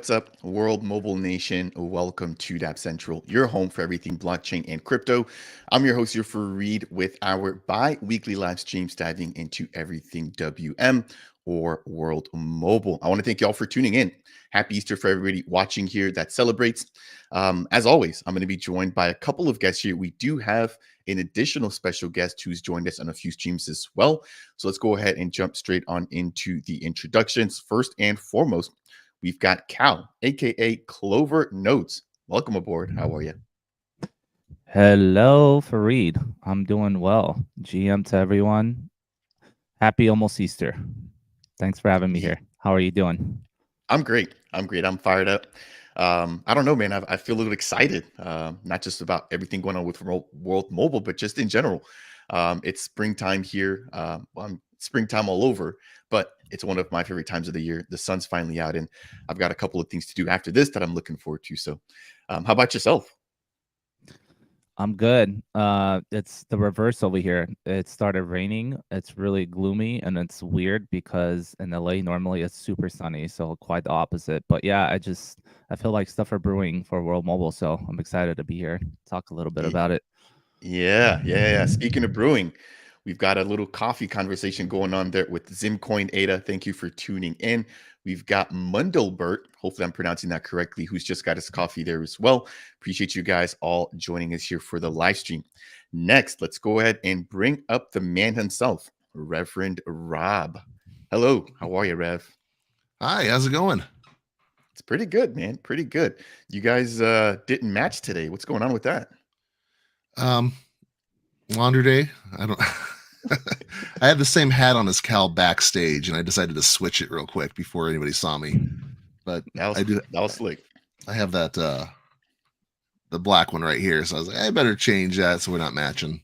what's up, World Mobile Nation? Welcome to Dap Central, your home for everything blockchain and crypto. I'm your host here for Reed with our bi-weekly live streams diving into everything WM or World Mobile. I want to thank you all for tuning in. Happy Easter for everybody watching here that celebrates. As always, I'm going to be joined by a couple of guests here. We do have an additional special guest who's joined us on a few streams as well. So let's go ahead and jump straight on into the introductions. First and foremost, we've got Cal, aka Clover Notes. Welcome aboard. How are you? Hello, Fareed. I'm doing well. GM to everyone. Happy almost Easter. Thanks for having me here. How are you doing? I'm great. I'm fired up. I don't know, man. I feel a little excited, not just about everything going on with World Mobile, but just in general. It's springtime here. Springtime all over, but it's one of my favorite times of the year. The sun's finally out, and I've got a couple of things to do after this that I'm looking forward to. So, how about yourself? I'm good. It's the reverse over here. It started raining. It's really gloomy and it's weird because in LA normally it's super sunny, so quite the opposite. But yeah, I feel like stuff are brewing for World Mobile, so I'm excited to be here. Talk a little bit about it. Yeah. Speaking of brewing, we've got a little coffee conversation going on there with Zimcoin Ada. Thank you for tuning in. We've got Mundelbert, hopefully I'm pronouncing that correctly, who's just got his coffee there as well. Appreciate you guys all joining us here for the live stream. Next, let's go ahead and bring up the man himself, Reverend Rob. Hello, how are you, Rev? Hi, how's it going? It's pretty good, man. Pretty good. You guys didn't match today. What's going on with that? Um, Laundry day. I don't. I had the same hat on as Cal backstage, and I decided to switch it real quick before anybody saw me. But that was slick. I have that the black one right here, so I was like, I better change that so we're not matching.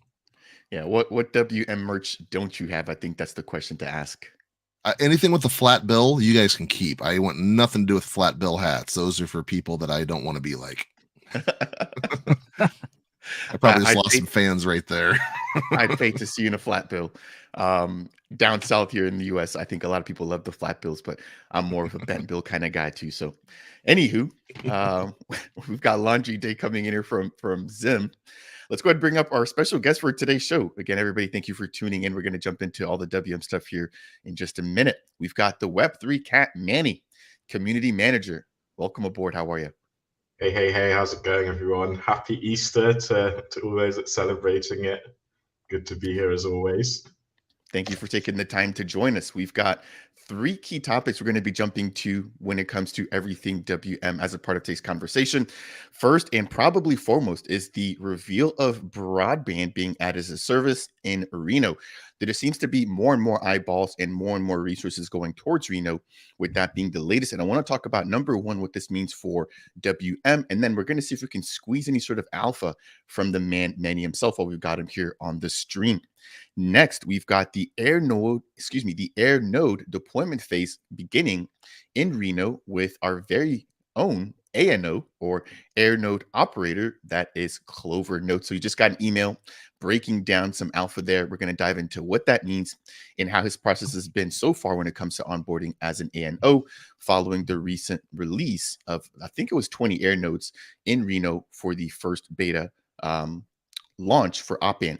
Yeah. What WM merch don't you have? I think that's the question to ask. Anything with a flat bill, you guys can keep. I want nothing to do with flat bill hats. Those are for people that I don't want to be like. I probably just lost some fans right there. I'd pay to see you in a flat bill. Down south here in the US, I think a lot of people love the flat bills, but I'm more of a bent bill kind of guy too. So, anywho, we've got laundry day coming in here from Zim. Let's go ahead and bring up our special guest for today's show. Again, everybody, thank you for tuning in. We're going to jump into all the WM stuff here in just a minute. We've got the Web3 cat, Manny, community manager. Welcome aboard. How are you? Hey, how's it going, everyone? Happy Easter to all those that celebrating it. Good to be here as always. Thank you for taking the time to join us. We've got three key topics we're going to be jumping to when it comes to everything WM as a part of today's conversation. First and probably foremost is the reveal of broadband being added as a service in Reno. There seems to be more and more eyeballs and more resources going towards Reno, with that being the latest. And I want to talk about number one, what this means for WM. And then we're going to see if we can squeeze any sort of alpha from the man Manny himself while we've got him here on the stream. Next, we've got the Air Node deployment phase beginning in Reno with our very own ANO or Air Node operator, that is Clover Note. So you just got an email breaking down some alpha there. We're going to dive into what that means and how his process has been so far when it comes to onboarding as an ANO following the recent release of, I think it was 20 Air Nodes in Reno for the first beta launch for Opt-in.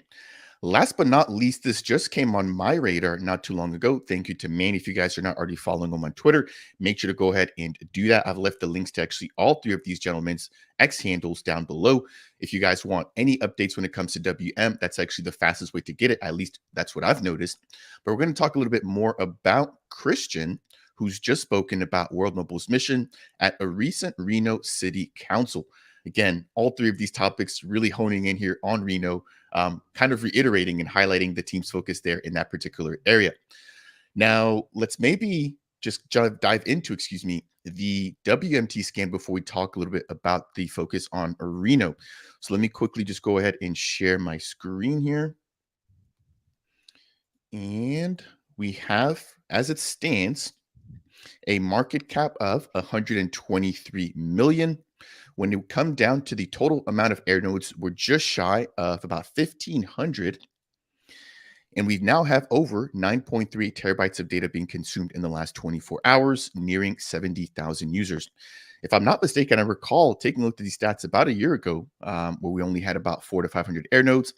Last but not least, this just came on my radar not too long ago. Thank you to Manny. If you guys are not already following him on Twitter, make sure to go ahead and do that. I've left the links to actually all three of these gentlemen's X handles down below. If you guys want any updates when it comes to WM, that's actually the fastest way to get it. At least that's what I've noticed. But we're going to talk a little bit more about Christian, who's just spoken about World Mobile's mission at a recent Reno City Council. Again, all three of these topics really honing in here on Reno, kind of reiterating and highlighting the team's focus there in that particular area. Now, let's maybe just dive into, the WMT scan before we talk a little bit about the focus on Reno. So let me quickly just go ahead and share my screen here. And we have, as it stands, a market cap of 123 million. When you come down to the total amount of air nodes, we're just shy of about 1,500. And we now have over 9.3 terabytes of data being consumed in the last 24 hours, nearing 70,000 users. If I'm not mistaken, I recall taking a look at these stats about a year ago, where we only had about 400 to 500 air nodes.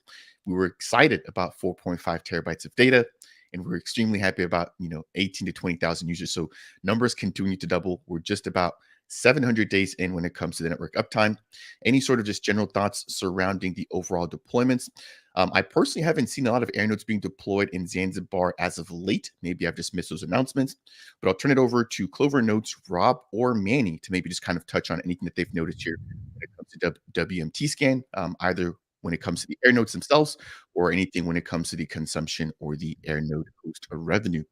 We were excited about 4.5 terabytes of data, and we're extremely happy about 18 to 20,000 users. So numbers continue to double. We're just about 700 days in when it comes to the network uptime. Any sort of just general thoughts surrounding the overall deployments? I personally haven't seen a lot of air nodes being deployed in Zanzibar as of late. Maybe I've just missed those announcements, but I'll turn it over to Clover Notes, Rob or Manny, to maybe just kind of touch on anything that they've noticed here when it comes to WMT scan, either when it comes to the air nodes themselves or anything when it comes to the consumption or the air node host or revenue.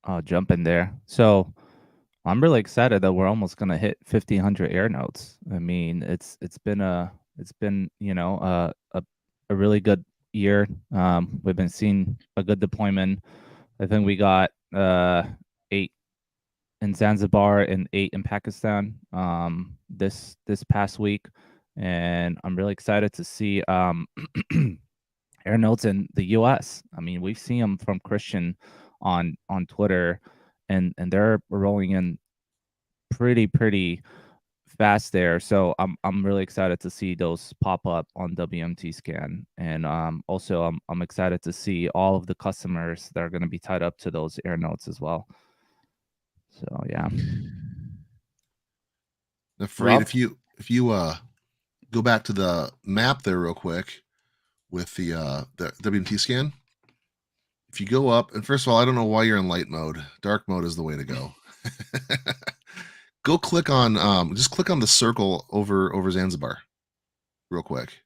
I'll jump in there. So I'm really excited that we're almost gonna hit 1,500 air nodes. I mean, it's been a really good year. We've been seeing a good deployment. I think we got 8 in Zanzibar and 8 in Pakistan this past week, and I'm really excited to see air nodes in the U.S. I mean, we've seen them from Christian on Twitter, and they're rolling in pretty fast there. So I'm really excited to see those pop up on WMT scan, and also I'm excited to see all of the customers that are going to be tied up to those air nodes as well. So yeah. Now, Fareed, Rob? if you go back to the map there real quick with the WMT scan. If you go up, and first of all, I don't know why you're in light mode. Dark mode is the way to go. Go click on just click on the circle over Zanzibar real quick.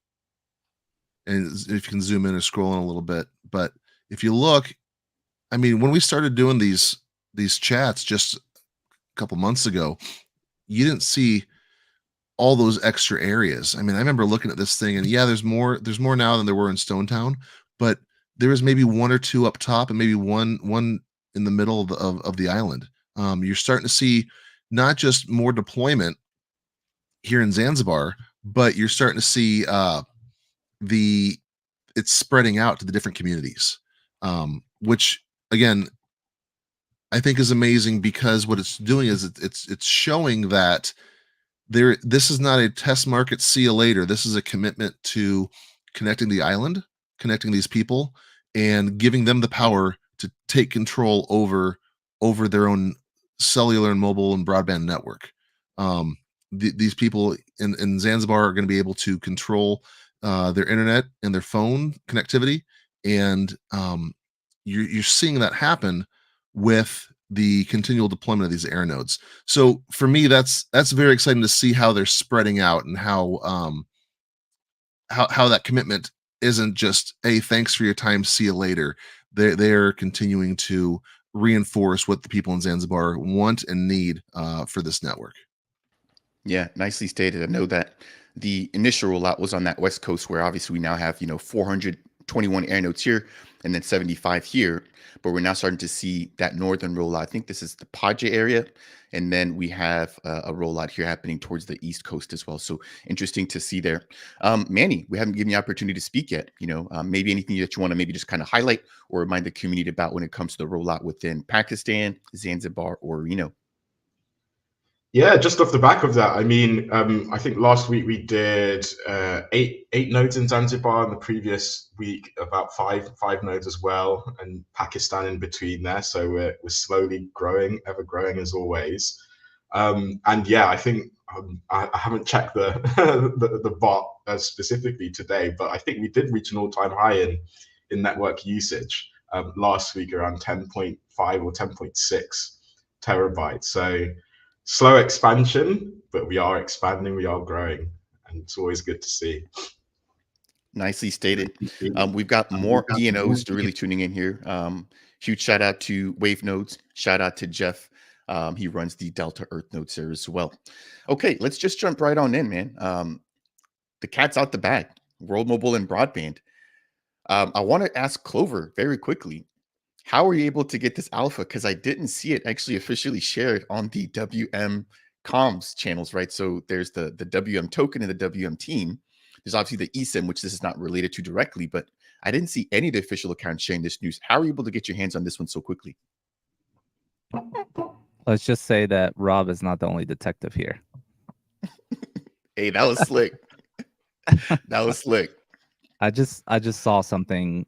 And if you can zoom in or scroll in a little bit. But if you look, I mean, when we started doing these chats just a couple months ago, you didn't see all those extra areas. I mean, I remember looking at this thing, and yeah, there's more now than there were in Stone Town, but there was maybe 1 or 2 up top and maybe one in the middle of the island. You're starting to see not just more deployment here in Zanzibar, but you're starting to see it's spreading out to the different communities, which again I think is amazing, because what it's doing is it's showing that this is not a test market, see you later. This is a commitment to connecting the island, connecting these people, and giving them the power to take control over their own cellular and mobile and broadband network. These people in Zanzibar are going to be able to control their internet and their phone connectivity, and you're seeing that happen with the continual deployment of these air nodes. So for me, that's very exciting to see how they're spreading out, and how that commitment isn't just, hey, thanks for your time, see you later. They're continuing to reinforce what the people in Zanzibar want and need for this network. Yeah, nicely stated. I know that the initial rollout was on that West Coast, where obviously we now have 421 air nodes here and then 75 here, but we're now starting to see that northern rollout. I think this is the Paje area, and then we have a rollout here happening towards the East Coast as well. So interesting to see there. Manny, we haven't given you the opportunity to speak yet. Maybe anything that you want to maybe just kind of highlight or remind the community about when it comes to the rollout within Pakistan, Zanzibar, or Reno. Yeah, just off the back of that, I mean, I think last week we did 8 nodes in Zanzibar, and the previous week about five nodes as well, and Pakistan in between there. So we're slowly growing, ever growing as always. And yeah, I think I haven't checked the the bot specifically today, but I think we did reach an all-time high in network usage last week, around 10.5 or 10.6 terabytes. So slow expansion, but we are expanding, we are growing, and it's always good to see. Nicely stated. We've got more DNOs to really tuning in here. Huge shout out to Wave Nodes. Shout out to Jeff. He runs the Delta Earth nodes there as well. Okay, let's just jump right on in, man. The cat's out the bag. World Mobile and Broadband. I want to ask Clover very quickly. How were you able to get this alpha? Because I didn't see it actually officially shared on the WM comms channels, right? So there's the WM token and the WM team. There's obviously the eSIM, which this is not related to directly, but I didn't see any of the official accounts sharing this news. How are you able to get your hands on this one so quickly? Let's just say that Rob is not the only detective here. Hey, that was slick. That was slick. I just saw something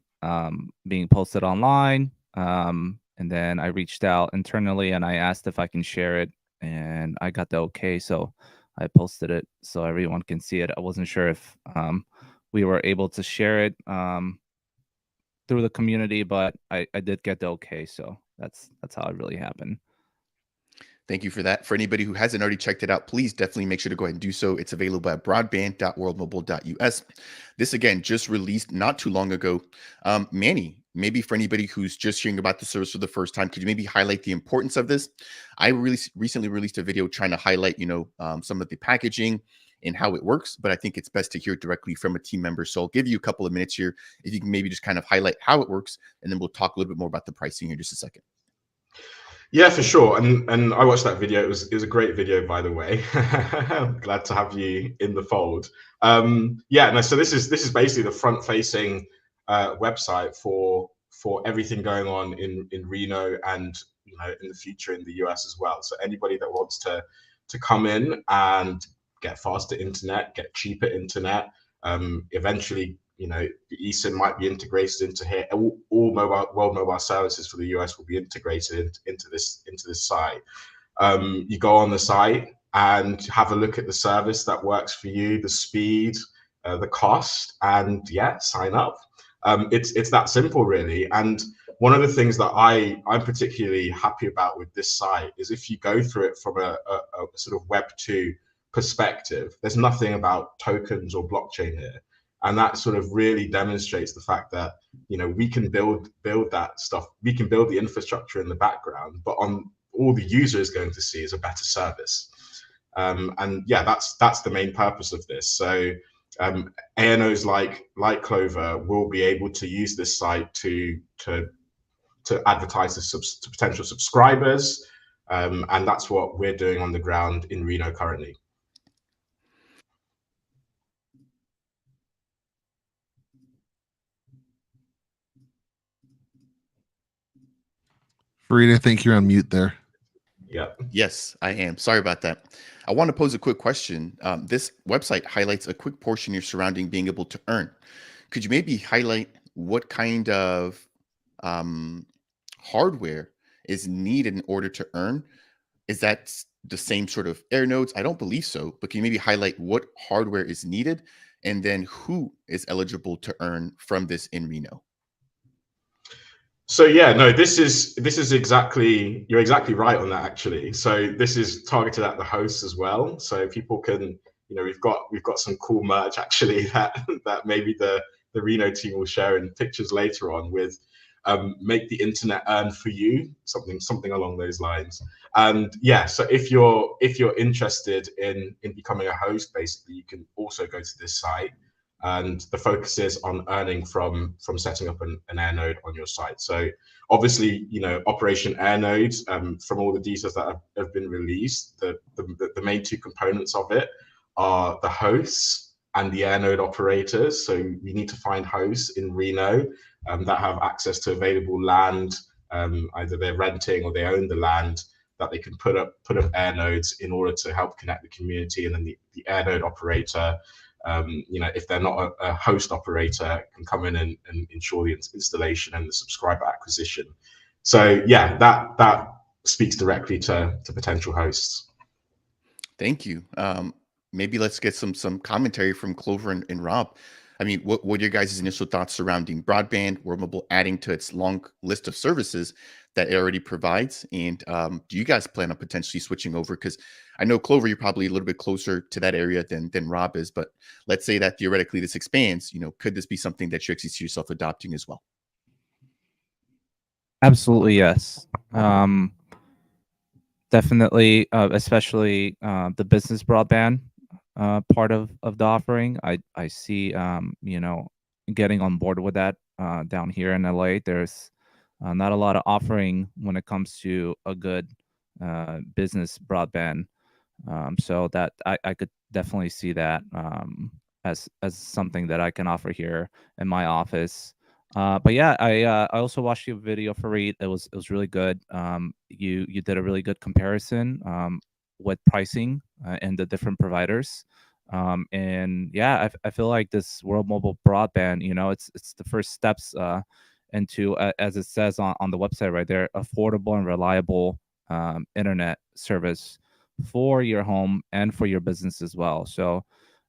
being posted online, and then I reached out internally and I asked if I can share it, and I got the okay, so I posted it so everyone can see it. I wasn't sure if we were able to share it through the community, but I did get the okay, so that's how it really happened. Thank you for that. For anybody who hasn't already checked it out, please definitely make sure to go ahead and do so. It's available at broadband.worldmobile.us. This, again, just released not too long ago. Manny, maybe for anybody who's just hearing about the service for the first time, could you maybe highlight the importance of this? I really recently released a video trying to highlight, some of the packaging and how it works, but I think it's best to hear directly from a team member. So I'll give you a couple of minutes here. If you can maybe just kind of highlight how it works, and then we'll talk a little bit more about the pricing here in just a second. Yeah, for sure. And I watched that video. It was a great video, by the way. I'm glad to have you in the fold. Yeah, no. So this is basically the front-facing website for everything going on in Reno and in the future in the US as well. So anybody that wants to come in and get faster internet, get cheaper internet, eventually the eSIM might be integrated into here. All world mobile services for the US will be integrated into this site. You go on the site and have a look at the service that works for you, the speed, the cost, and yeah, sign up. It's that simple, really. And one of the things that I'm particularly happy about with this site is if you go through it from a sort of Web 2 perspective, there's nothing about tokens or blockchain here. And that sort of really demonstrates the fact that we can build that stuff. We can build the infrastructure in the background, but on all the user is going to see is a better service. And yeah, that's the main purpose of this. So ANOs like Clover will be able to use this site to advertise to potential subscribers, and that's what we're doing on the ground in Reno currently. Farida, I think you're on mute there. Yeah. Yes, I am. Sorry about that. I want to pose a quick question. This website highlights a quick portion you're surrounding being able to earn. Could you maybe highlight what kind of hardware is needed in order to earn? Is that the same sort of air nodes? I don't believe so, but can you maybe highlight what hardware is needed and then who is eligible to earn from this in Reno? So yeah, no, this is exactly, you're exactly right on that, actually. So this is targeted at the hosts as well. So people can, we've got some cool merch actually that maybe the Reno team will share in pictures later on with make the internet earn for you, something along those lines. And yeah, so if you're interested in becoming a host, basically you can also go to this site. And the focus is on earning from setting up an air node on your site. So obviously, Operation Air Node, from all the details that have been released, the main two components of it are the hosts and the air node operators. So we need to find hosts in Reno that have access to available land, either they're renting or they own the land, that they can put up air nodes in order to help connect the community. And then the air node operator, if they're not a host operator, can come in and ensure the installation and the subscriber acquisition. So yeah, that speaks directly to potential hosts. Thank you. Maybe let's get some commentary from Clover and Rob. I mean, what are your guys' initial thoughts surrounding broadband, World Mobile adding to its long list of services that it already provides? And do you guys plan on potentially switching over? Because I know, Clover, you're probably a little bit closer to that area than Rob is, but let's say that theoretically this expands, could this be something that you actually see yourself adopting as well? Absolutely, yes. Definitely, especially the business broadband part of the offering. I see, getting on board with that down here in LA. There's not a lot of offering when it comes to a good business broadband. So that I could definitely see that as something that I can offer here in my office. But yeah, I also watched your video for Reed. It was really good. You did a really good comparison with pricing and the different providers. And yeah, I feel like this World Mobile Broadband, it's the first steps into, as it says on the website right there, affordable and reliable internet service for your home and for your business as well. So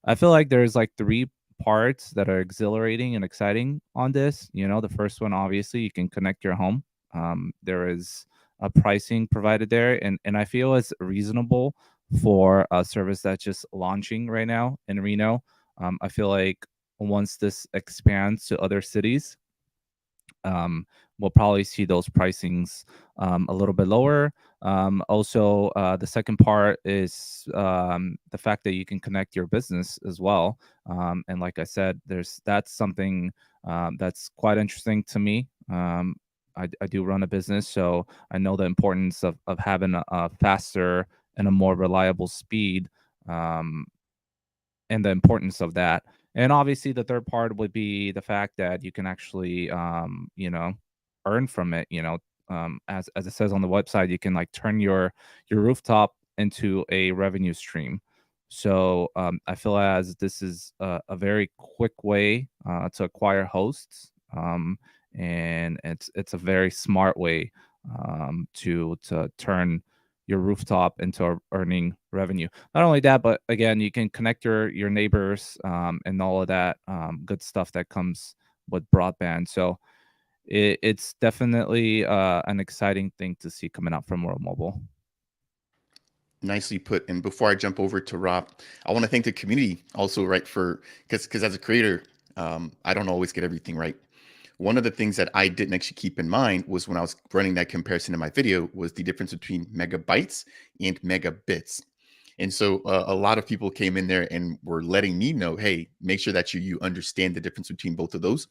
I feel like there's like three parts that are exhilarating and exciting on this. The first one, obviously, you can connect your home. There is a pricing provided there, and I feel it's reasonable for a service that's just launching right now in Reno. I feel like once this expands to other cities, we'll probably see those pricings a little bit lower. Also, the second part is the fact that you can connect your business as well. And like I said, that's something that's quite interesting to me. I do run a business, so I know the importance of having a faster and a more reliable speed, and the importance of that. And obviously, the third part would be the fact that you can actually, earn from it. As it says on the website, you can like turn your rooftop into a revenue stream. So I feel as this is a very quick way to acquire hosts, and it's a very smart way to turn your rooftop into earning revenue. Not only that, but again, you can connect your neighbors and all of that good stuff that comes with broadband. So it's definitely an exciting thing to see coming out from World Mobile. Nicely put. And before I jump over to Rob, I want to thank the community also, right? Because as a creator, I don't always get everything right. One of the things that I didn't actually keep in mind was when I was running that comparison in my video was the difference between megabytes and megabits. And so a lot of people came in there and were letting me know, hey, make sure that you understand the difference between both of those,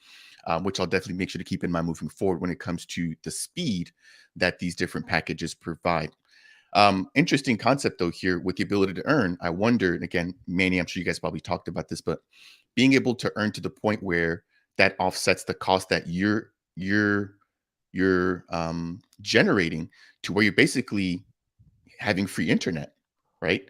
which I'll definitely make sure to keep in mind moving forward when it comes to the speed that these different packages provide. Interesting concept though here with the ability to earn. I wonder, and again, Manny, I'm sure you guys probably talked about this, but being able to earn to the point where that offsets the cost that you're generating, to where you're basically having free internet, right?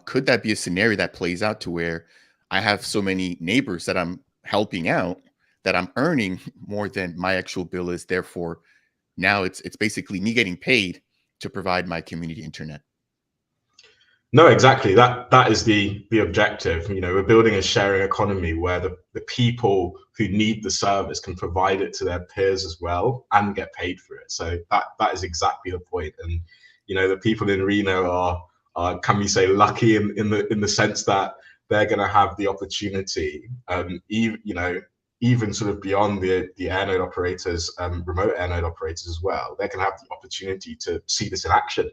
Could that be a scenario that plays out to where I have so many neighbors that I'm helping out that I'm earning more than my actual bill is? Therefore, now it's basically me getting paid to provide my community internet. No, exactly. That is the objective. We're building a sharing economy where the people who need the service can provide it to their peers as well and get paid for it. So that is exactly the point. And the people in Reno are can we say lucky in the sense that they're going to have the opportunity, even sort of beyond the air node operators, remote air node operators as well. They can have the opportunity to see this in action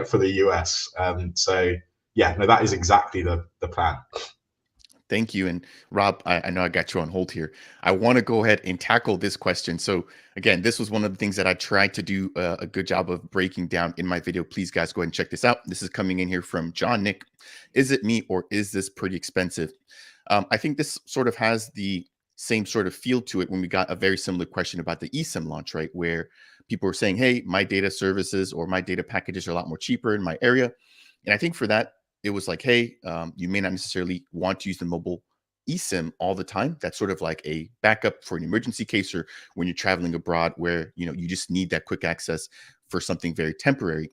for the US. So yeah, no, that is exactly the plan. Thank you. And Rob, I know I got you on hold here. I want to go ahead and tackle this question. So again, this was one of the things that I tried to do a good job of breaking down in my video. Please, guys, go ahead and check this out. This is coming in here from John Nick. Is it me, or is this pretty expensive? I think this sort of has the same sort of feel to it when we got a very similar question about the eSIM launch, right? Where people were saying, hey, my data services or my data packages are a lot more cheaper in my area. And I think for that, it was like, hey, you may not necessarily want to use the mobile eSIM all the time. That's sort of like a backup for an emergency case, or when you're traveling abroad where, you just need that quick access for something very temporary.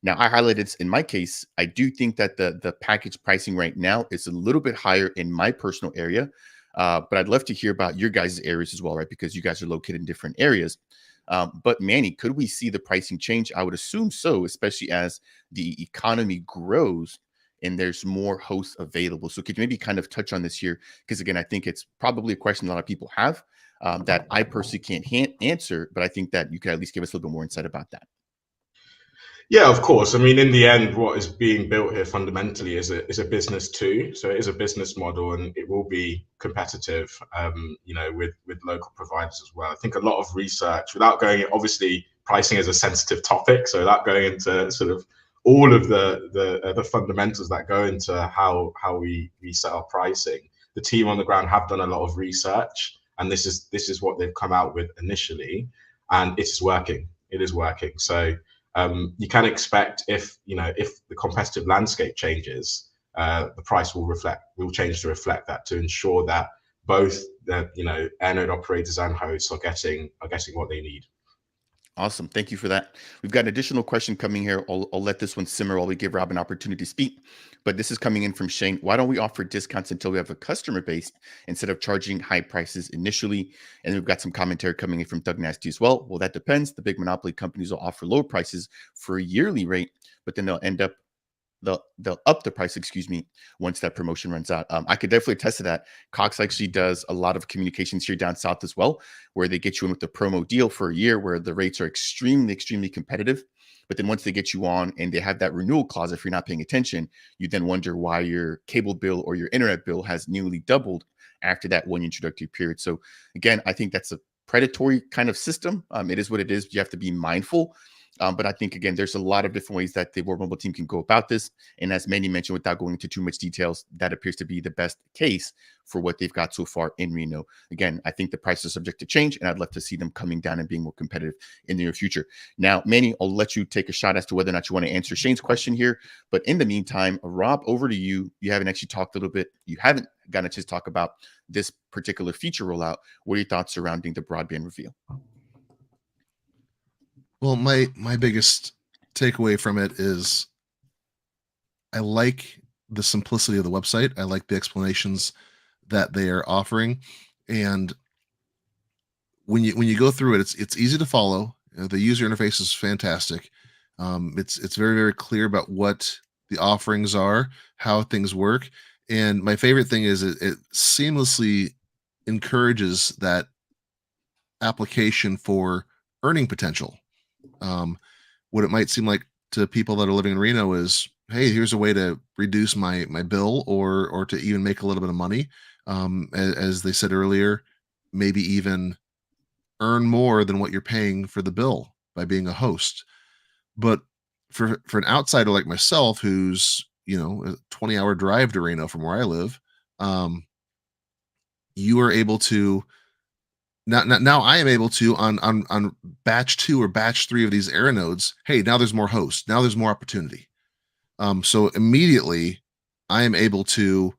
Now, I highlighted this in my case. I do think that the package pricing right now is a little bit higher in my personal area, but I'd love to hear about your guys' areas as well, right? Because you guys are located in different areas. But Manny, could we see the pricing change? I would assume so, especially as the economy grows and there's more hosts available. So could you maybe kind of touch on this here? Because again, I think it's probably a question a lot of people have that I personally can't answer, but I think that you could at least give us a little bit more insight about that. Yeah, of course. I mean, in the end, what is being built here fundamentally is a business too. So it is a business model, and it will be competitive, with local providers as well. I think a lot of research, without going, obviously, pricing is a sensitive topic, so without going into sort of all of the fundamentals that go into how we set our pricing, the team on the ground have done a lot of research, and this is what they've come out with initially, and it's working. It is working. So you can expect, if the competitive landscape changes, the price will change to reflect that, to ensure that both the air node operators and hosts are getting what they need. Awesome. Thank you for that. We've got an additional question coming here. I'll let this one simmer while we give Rob an opportunity to speak. But this is coming in from Shane. Why don't we offer discounts until we have a customer base instead of charging high prices initially? And we've got some commentary coming in from Doug Nasty as well. Well, that depends. The big monopoly companies will offer low prices for a yearly rate, but then they'll up the price, once that promotion runs out. I could definitely attest to that. Cox actually does a lot of communications here down south as well, where they get you in with the promo deal for a year where the rates are extremely, extremely competitive. But then once they get you on and they have that renewal clause, if you're not paying attention, you then wonder why your cable bill or your internet bill has nearly doubled after that one introductory period. So again, I think that's a predatory kind of system. It is what it is. You have to be mindful. But I think, again, there's a lot of different ways that the World Mobile team can go about this. And as Manny mentioned, without going into too much details, that appears to be the best case for what they've got so far in Reno. Again, I think the price is subject to change, and I'd love to see them coming down and being more competitive in the near future. Now, Manny, I'll let you take a shot as to whether or not you want to answer Shane's question here. But in the meantime, Rob, over to you. You haven't actually talked a little bit. You haven't gotten a chance to talk about this particular feature rollout. What are your thoughts surrounding the broadband reveal? Well, my biggest takeaway from it is I like the simplicity of the website. I like the explanations that they are offering, and when you go through it, it's easy to follow. The user interface is fantastic. It's very, very clear about what the offerings are, how things work, and my favorite thing is it seamlessly encourages that application for earning potential. What it might seem like to people that are living in Reno is, hey, here's a way to reduce my bill or to even make a little bit of money. As they said earlier, maybe even earn more than what you're paying for the bill by being a host. But for an outsider like myself, who's a 20-hour drive to Reno from where I live, you are able to now I am able to on batch 2 or batch 3 of these error nodes. Hey, now there's more hosts. Now there's more opportunity. So immediately I am able to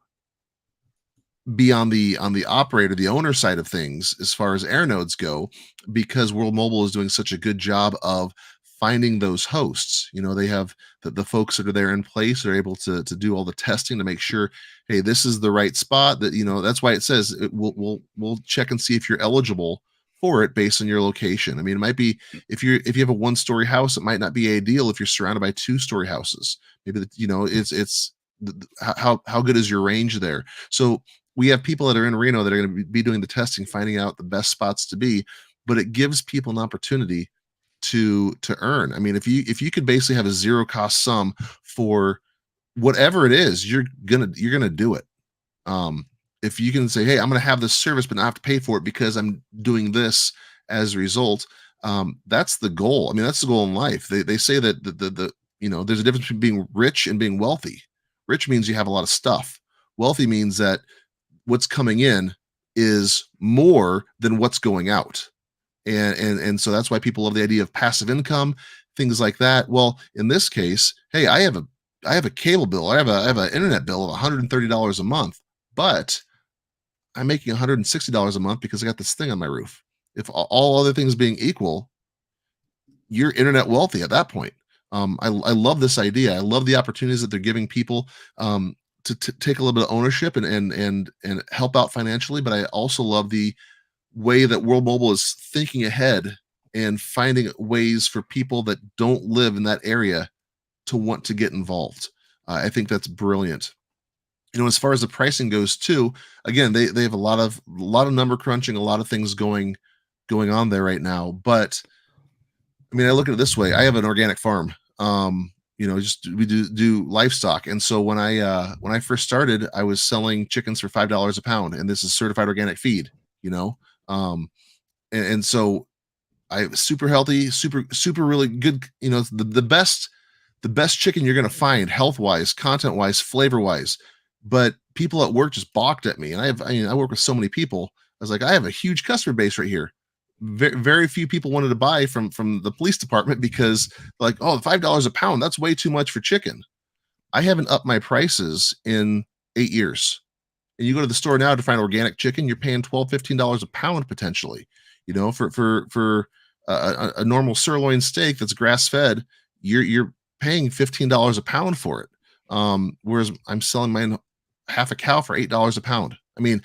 be on the operator, the owner side of things as far as air nodes go, because World Mobile is doing such a good job of finding those hosts. They have the folks that are there in place are able to do all the testing to make sure, hey, this is the right spot. That that's why it says we'll check and see if you're eligible for it based on your location. I mean, it might be if you have a 1-story house, it might not be ideal if you're surrounded by 2-story houses. Maybe it's how good is your range there? So we have people that are in Reno that are going to be doing the testing, finding out the best spots to be, but it gives people an opportunity to earn. I mean, if you could basically have a zero cost sum for whatever it is, you're gonna do it. If you can say, hey, I'm gonna have this service, but not have to pay for it because I'm doing this as a result, that's the goal. I mean, that's the goal in life. They say that there's a difference between being rich and being wealthy. Rich means you have a lot of stuff. Wealthy means that what's coming in is more than what's going out. And so that's why people love the idea of passive income, things like that. Well, in this case, hey, I have a cable bill, I have an internet bill of $130 a month, but I'm making $160 a month because I got this thing on my roof. If all other things being equal, you're internet wealthy at that point. I love this idea. I love the opportunities that they're giving people to take a little bit of ownership and help out financially. But I also love the way that World Mobile is thinking ahead and finding ways for people that don't live in that area to want to get involved. I think that's brilliant. As far as the pricing goes too, again, they have a lot of number crunching, a lot of things going on there right now. But I mean, I look at it this way. I have an organic farm. We do livestock. And so when I first started, I was selling chickens for $5 a pound, and this is certified organic feed, and so I super healthy, super really good, the best chicken you're going to find health wise, content wise, flavor wise. But people at work just balked at me. And I work with so many people was like, I have a huge customer base right here. Very few people wanted to buy from the police department because like, oh, $5 a pound, that's way too much for chicken. I haven't upped my prices in 8 years. And you go to the store now to find organic chicken, you're paying $12, $15 a pound potentially. You know, for a normal sirloin steak that's grass fed, you're paying $15 a pound for it. Whereas I'm selling mine half a cow for $8 a pound. I mean,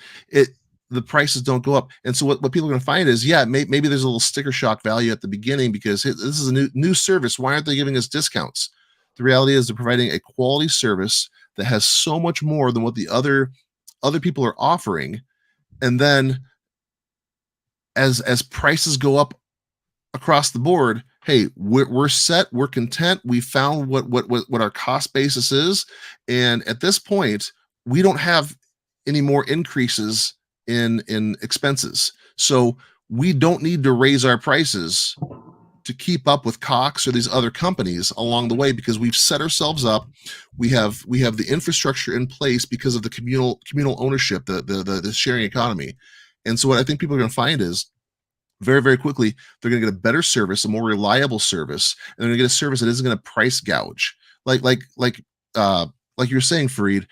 the prices don't go up. And so what people are going to find is, yeah, maybe there's a little sticker shock value at the beginning because this is a new service. Why aren't they giving us discounts? The reality is they're providing a quality service that has so much more than what the other people are offering. And then as prices go up across the board, hey, we're set, we're content, we found what our cost basis is, and at this point we don't have any more increases in expenses, so we don't need to raise our prices to keep up with Cox or these other companies along the way, because we've set ourselves up. We have the infrastructure in place because of the communal ownership, the sharing economy. And so what I think people are going to find is very, very quickly, they're going to get a better service, a more reliable service, and they're going to get a service that isn't going to price gouge. Like you were saying, Fareed,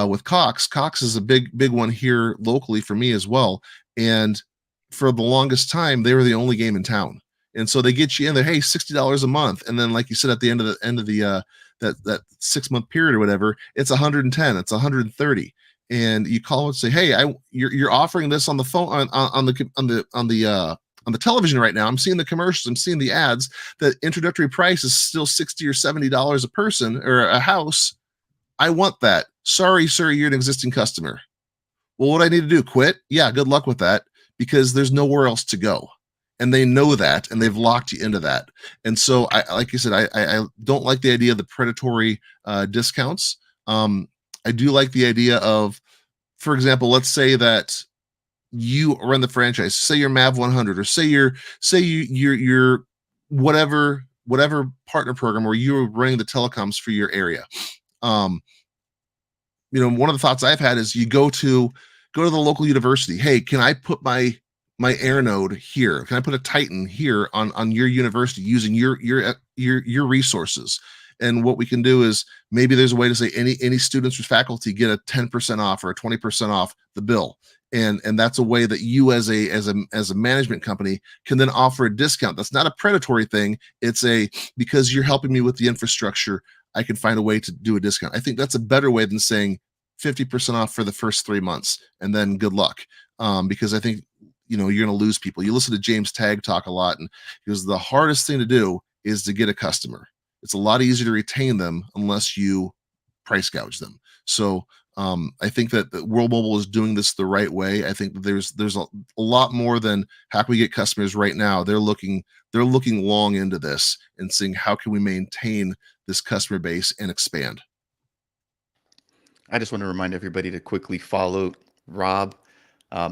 with Cox. Cox is a big one here locally for me as well. And for the longest time, they were the only game in town. And so they get you in there, hey, $60 a month, and then like you said, at the end of the that 6 month period or whatever, it's 110, it's 130, and you call and say, hey, you're offering this on the phone on the television right now. I'm seeing the commercials, I'm seeing the ads. The introductory price is still $60 or $70 a person or a house. I want that. Sorry, sir, you're an existing customer. Well, what I need to do? Quit? Yeah, good luck with that, because there's nowhere else to go. And they know that, and they've locked you into that. And so, like you said, I don't like the idea of the predatory discounts. I do like the idea of, for example, let's say that you run the franchise. Say you're Mav 100, or say you're whatever partner program where you're running the telecoms for your area. One of the thoughts I've had is you go to the local university. Hey, can I put my air node here? Can I put a Titan here on your university using your resources? And what we can do is maybe there's a way to say any students or faculty get a 10% off or a 20% off the bill. And that's a way that you as a management company can then offer a discount. That's not a predatory thing. It's because you're helping me with the infrastructure, I can find a way to do a discount. I think that's a better way than saying 50% off for the first 3 months and then good luck. Because I think, you're going to lose people. You listen to James Tagg talk a lot, and he goes, the hardest thing to do is to get a customer. It's a lot easier to retain them unless you price gouge them. So I think that World Mobile is doing this the right way. I think that there's a lot more than how can we get customers right now. They're looking long into this and seeing how can we maintain this customer base and expand. I just want to remind everybody to quickly follow Rob,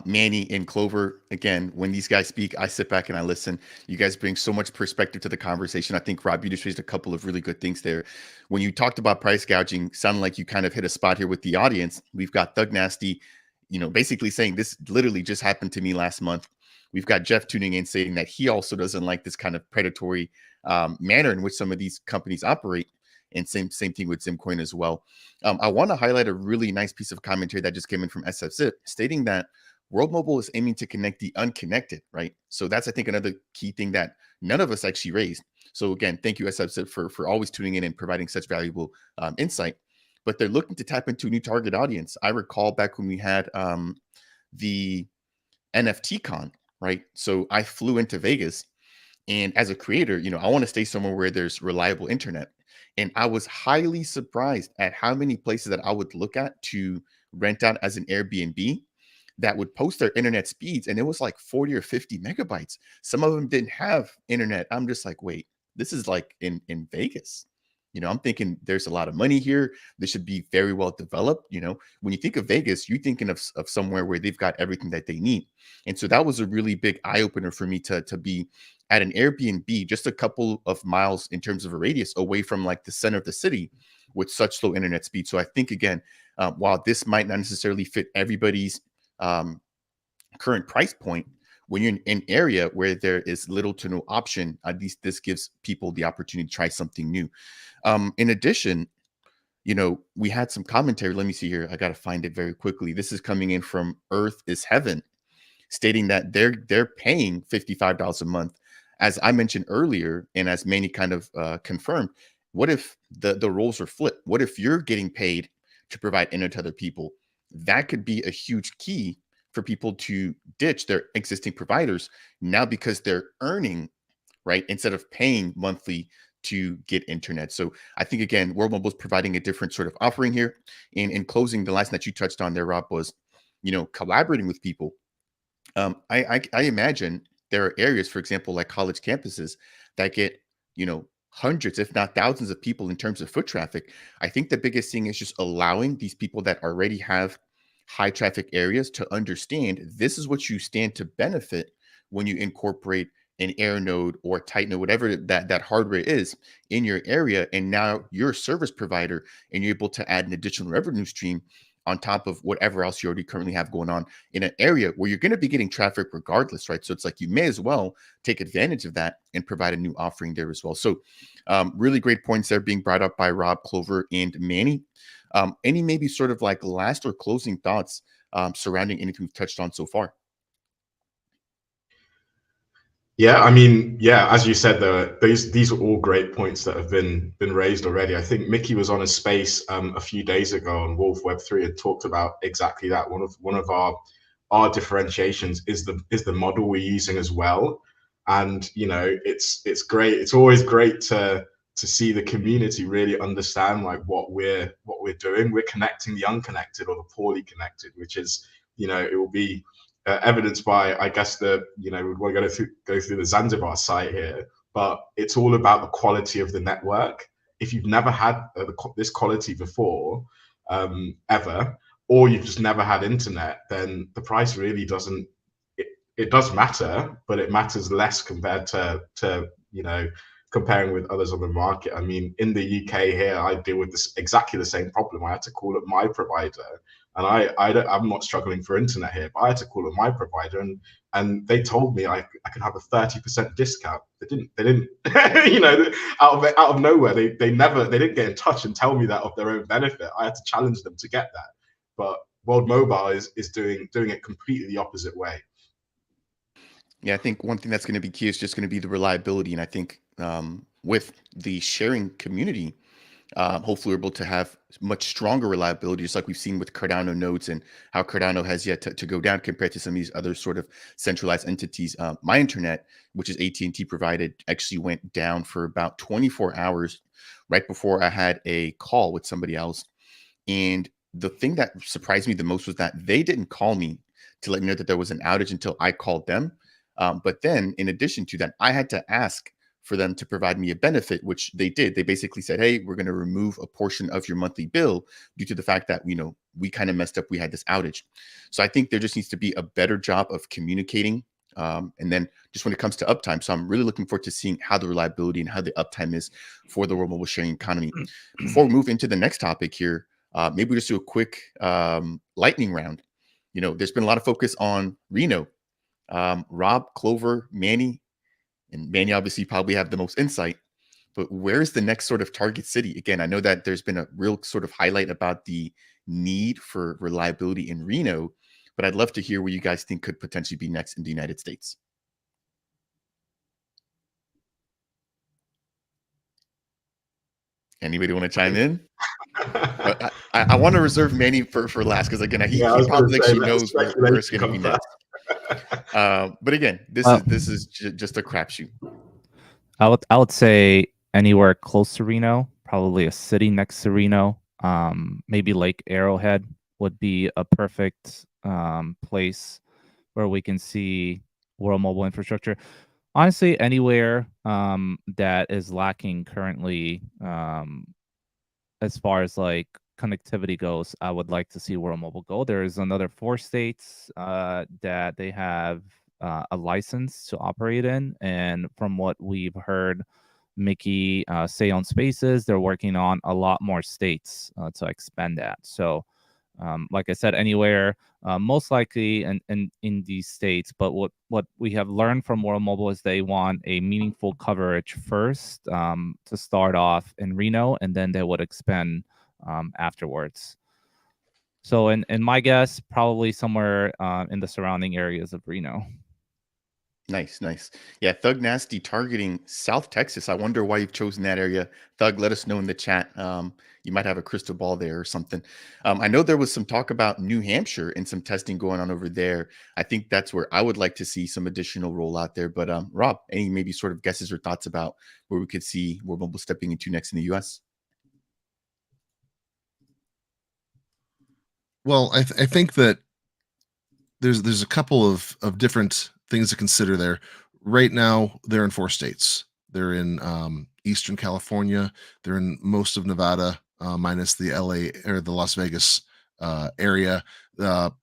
Manny, and Clover. Again, when these guys speak, I sit back and I listen. You guys bring so much perspective to the conversation. I think, Rob, you just raised a couple of really good things there. When you talked about price gouging, sounded like you kind of hit a spot here with the audience. We've got Thug Nasty, basically saying this literally just happened to me last month. We've got Jeff tuning in saying that he also doesn't like this kind of predatory manner in which some of these companies operate. And same thing with Zimcoin as well. I want to highlight a really nice piece of commentary that just came in from SF stating that World Mobile is aiming to connect the unconnected, right? So that's, I think, another key thing that none of us actually raised. So again, thank you, SF, for always tuning in and providing such valuable insight. But they're looking to tap into a new target audience. I recall back when we had the NFT con, right? So I flew into Vegas, and as a creator, I want to stay somewhere where there's reliable internet. And I was highly surprised at how many places that I would look at to rent out as an Airbnb that would post their internet speeds, and it was like 40 or 50 megabytes. Some of them didn't have internet. I'm just like, wait, this is like in Vegas. I'm thinking there's a lot of money here. This should be very well developed. When you think of Vegas, you're thinking of somewhere where they've got everything that they need. And so that was a really big eye opener for me to be at an Airbnb just a couple of miles in terms of a radius away from like the center of the city with such slow internet speed. So I think, again, while this might not necessarily fit everybody's current price point, when you're in an area where there is little to no option, at least this gives people the opportunity to try something new. In addition, we had some commentary. Let me see here. I got to find it very quickly. This is coming in from Earth is Heaven, stating that they're paying $55 a month. As I mentioned earlier, and as many kind of confirmed, what if the roles are flipped? What if you're getting paid to provide internet to other people? That could be a huge key for people to ditch their existing providers now, because they're earning, right, instead of paying monthly to get internet. So I think, again, World Mobile is providing a different sort of offering here. In closing, the last thing that you touched on there, Rob, was collaborating with people. I imagine there are areas, for example, like college campuses, that get hundreds, if not thousands, of people in terms of foot traffic. I think the biggest thing is just allowing these people that already have high traffic areas to understand this is what you stand to benefit when you incorporate an air node or tight node, whatever that hardware is in your area. And now you're a service provider and you're able to add an additional revenue stream on top of whatever else you already currently have going on in an area where you're going to be getting traffic regardless, right? So it's like you may as well take advantage of that and provide a new offering there as well. So really great points there being brought up by Rob, Clover, and Manny. Any maybe sort of like last or closing thoughts surrounding anything we've touched on so far? Yeah, I mean, yeah, as you said, these are all great points that have been raised already. I think Mickey was on a space a few days ago on Wolf Web3 and talked about exactly that. One of our differentiations is the model we're using as well. And it's great. It's always great to see the community really understand like what we're doing. We're connecting the unconnected or the poorly connected, which is, it will be evidenced by, I guess, we want to go through the Zanzibar site here, but it's all about the quality of the network. If you've never had this quality before, ever, or you've just never had internet, then the price really doesn't. It does matter, but it matters less compared to comparing with others on the market. I mean, in the UK here, I deal with exactly the same problem. I had to call up my provider. And I'm not struggling for internet here, but I had to call up my provider, and they told me I could have a 30% discount. They didn't, out of nowhere, they didn't get in touch and tell me that of their own benefit. I had to challenge them to get that. But World Mobile is doing it completely the opposite way. Yeah, I think one thing that's going to be key is just going to be the reliability, and I think with the sharing community, hopefully we're able to have much stronger reliability, just like we've seen with Cardano nodes and how Cardano has yet to go down compared to some of these other sort of centralized entities. My internet, which is AT&T provided, actually went down for about 24 hours right before I had a call with somebody else. And the thing that surprised me the most was that they didn't call me to let me know that there was an outage until I called them. But then in addition to that, I had to ask for them to provide me a benefit, which they did. They basically said, hey, we're going to remove a portion of your monthly bill due to the fact that, we kind of messed up. We had this outage. So I think there just needs to be a better job of communicating. And then just when it comes to uptime. So I'm really looking forward to seeing how the reliability and how the uptime is for the World Mobile Sharing economy. Before we move into the next topic here, maybe we just do a quick lightning round. There's been a lot of focus on Reno. Rob, Clover, Manny, and Manny obviously probably have the most insight, but where's the next sort of target city? Again, I know that there's been a real sort of highlight about the need for reliability in Reno, but I'd love to hear what you guys think could potentially be next in the United States. Anybody want to chime in? I want to reserve Manny for last, because again, he probably actually knows where it's going to be next. But again, this is just a crapshoot. I would say anywhere close to Reno, probably a city next to Reno. Maybe Lake Arrowhead would be a perfect place where we can see World Mobile infrastructure. Honestly, anywhere that is lacking currently, as far as like connectivity goes, I would like to see World Mobile go. There is another 4 states that they have a license to operate in, and from what we've heard Mickey say on Spaces, they're working on a lot more states to expand that. So Like I said, anywhere, most likely in these states. But what we have learned from World Mobile is they want a meaningful coverage first, to start off in Reno, and then they would expand afterwards. So in my guess, probably somewhere in the surrounding areas of Reno. Nice, nice. Yeah, Thug Nasty targeting South Texas. I wonder why you've chosen that area. Thug, let us know in the chat. You might have a crystal ball there or something. I know there was some talk about New Hampshire and some testing going on over there. I think that's where I would like to see some additional rollout there. But Rob, any maybe sort of guesses or thoughts about where we could see World Mobile stepping into next in the US? Well, I think that there's a couple of different things to consider there. Right now, they're in 4 states. They're in Eastern California. They're in most of Nevada, minus the LA or the Las Vegas area,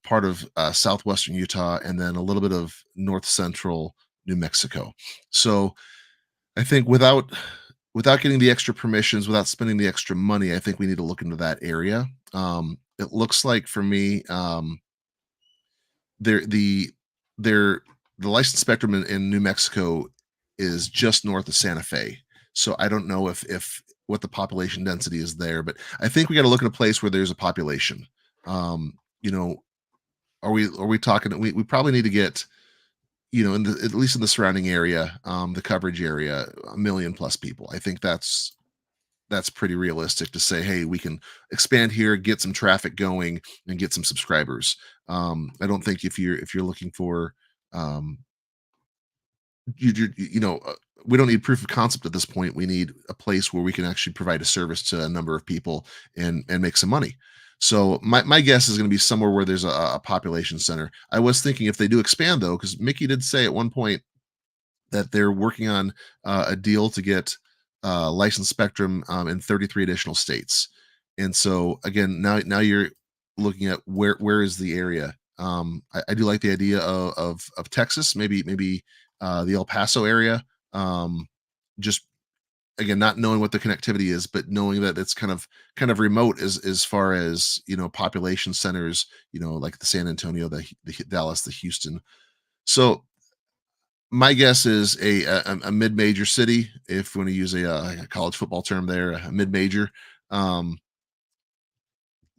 part of southwestern Utah, and then a little bit of north central New Mexico. So I think without getting the extra permissions, without spending the extra money, I think we need to look into that area. It looks like for me, they're they're the license spectrum in New Mexico is just north of Santa Fe. So I don't know if what the population density is there, but I think we got to look at a place where there's a population. You know, are we talking? We probably need to get, in the at least in the surrounding area, the coverage area, 1 million+ people. I think that's pretty realistic to say, hey, we can expand here, get some traffic going, and get some subscribers. I don't think if you're looking for, we don't need proof of concept at this point. We need a place where we can actually provide a service to a number of people and make some money. So my guess is going to be somewhere where there's a population center. I was thinking if they do expand though, because Mickey did say at one point that they're working on a deal to get licensed spectrum in 33 additional states. And so again, now you're looking at where is the area. I do like the idea of Texas, maybe the El Paso area. Just again, not knowing what the connectivity is, but knowing that it's kind of remote as far as population centers, like the San Antonio, the Dallas, the Houston. So my guess is a mid-major city, if we want to use a college football term there, a mid-major.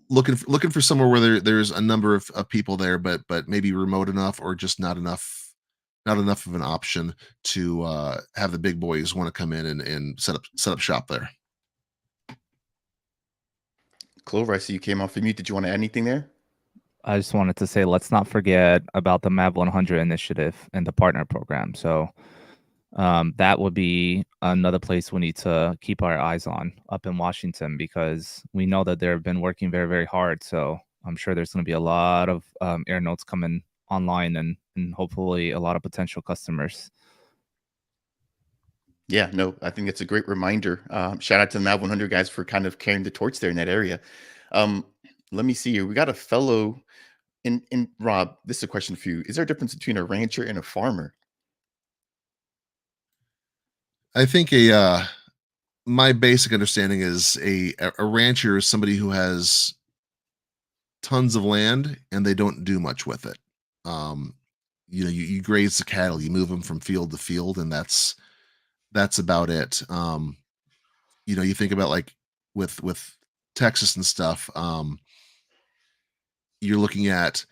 Looking for somewhere where there's a number of people there, but maybe remote enough or just not enough of an option to have the big boys want to come in and set up shop there. Clover, I see you came off of mute. Did you want to add anything there? I just wanted to say, let's not forget about the MAV 100 initiative and the partner program. So that would be another place we need to keep our eyes on up in Washington, because we know that they've been working very, very hard. So I'm sure there's going to be a lot of air notes coming online and hopefully a lot of potential customers. Yeah, no, I think it's a great reminder. Shout out to the MAV 100 guys for kind of carrying the torch there in that area. Let me see here. We got a fellow in Rob. This is a question for you. Is there a difference between a rancher and a farmer? I think my basic understanding is a rancher is somebody who has tons of land and they don't do much with it. You graze the cattle, you move them from field to field, and that's about it. You think about like with Texas and stuff. You're looking at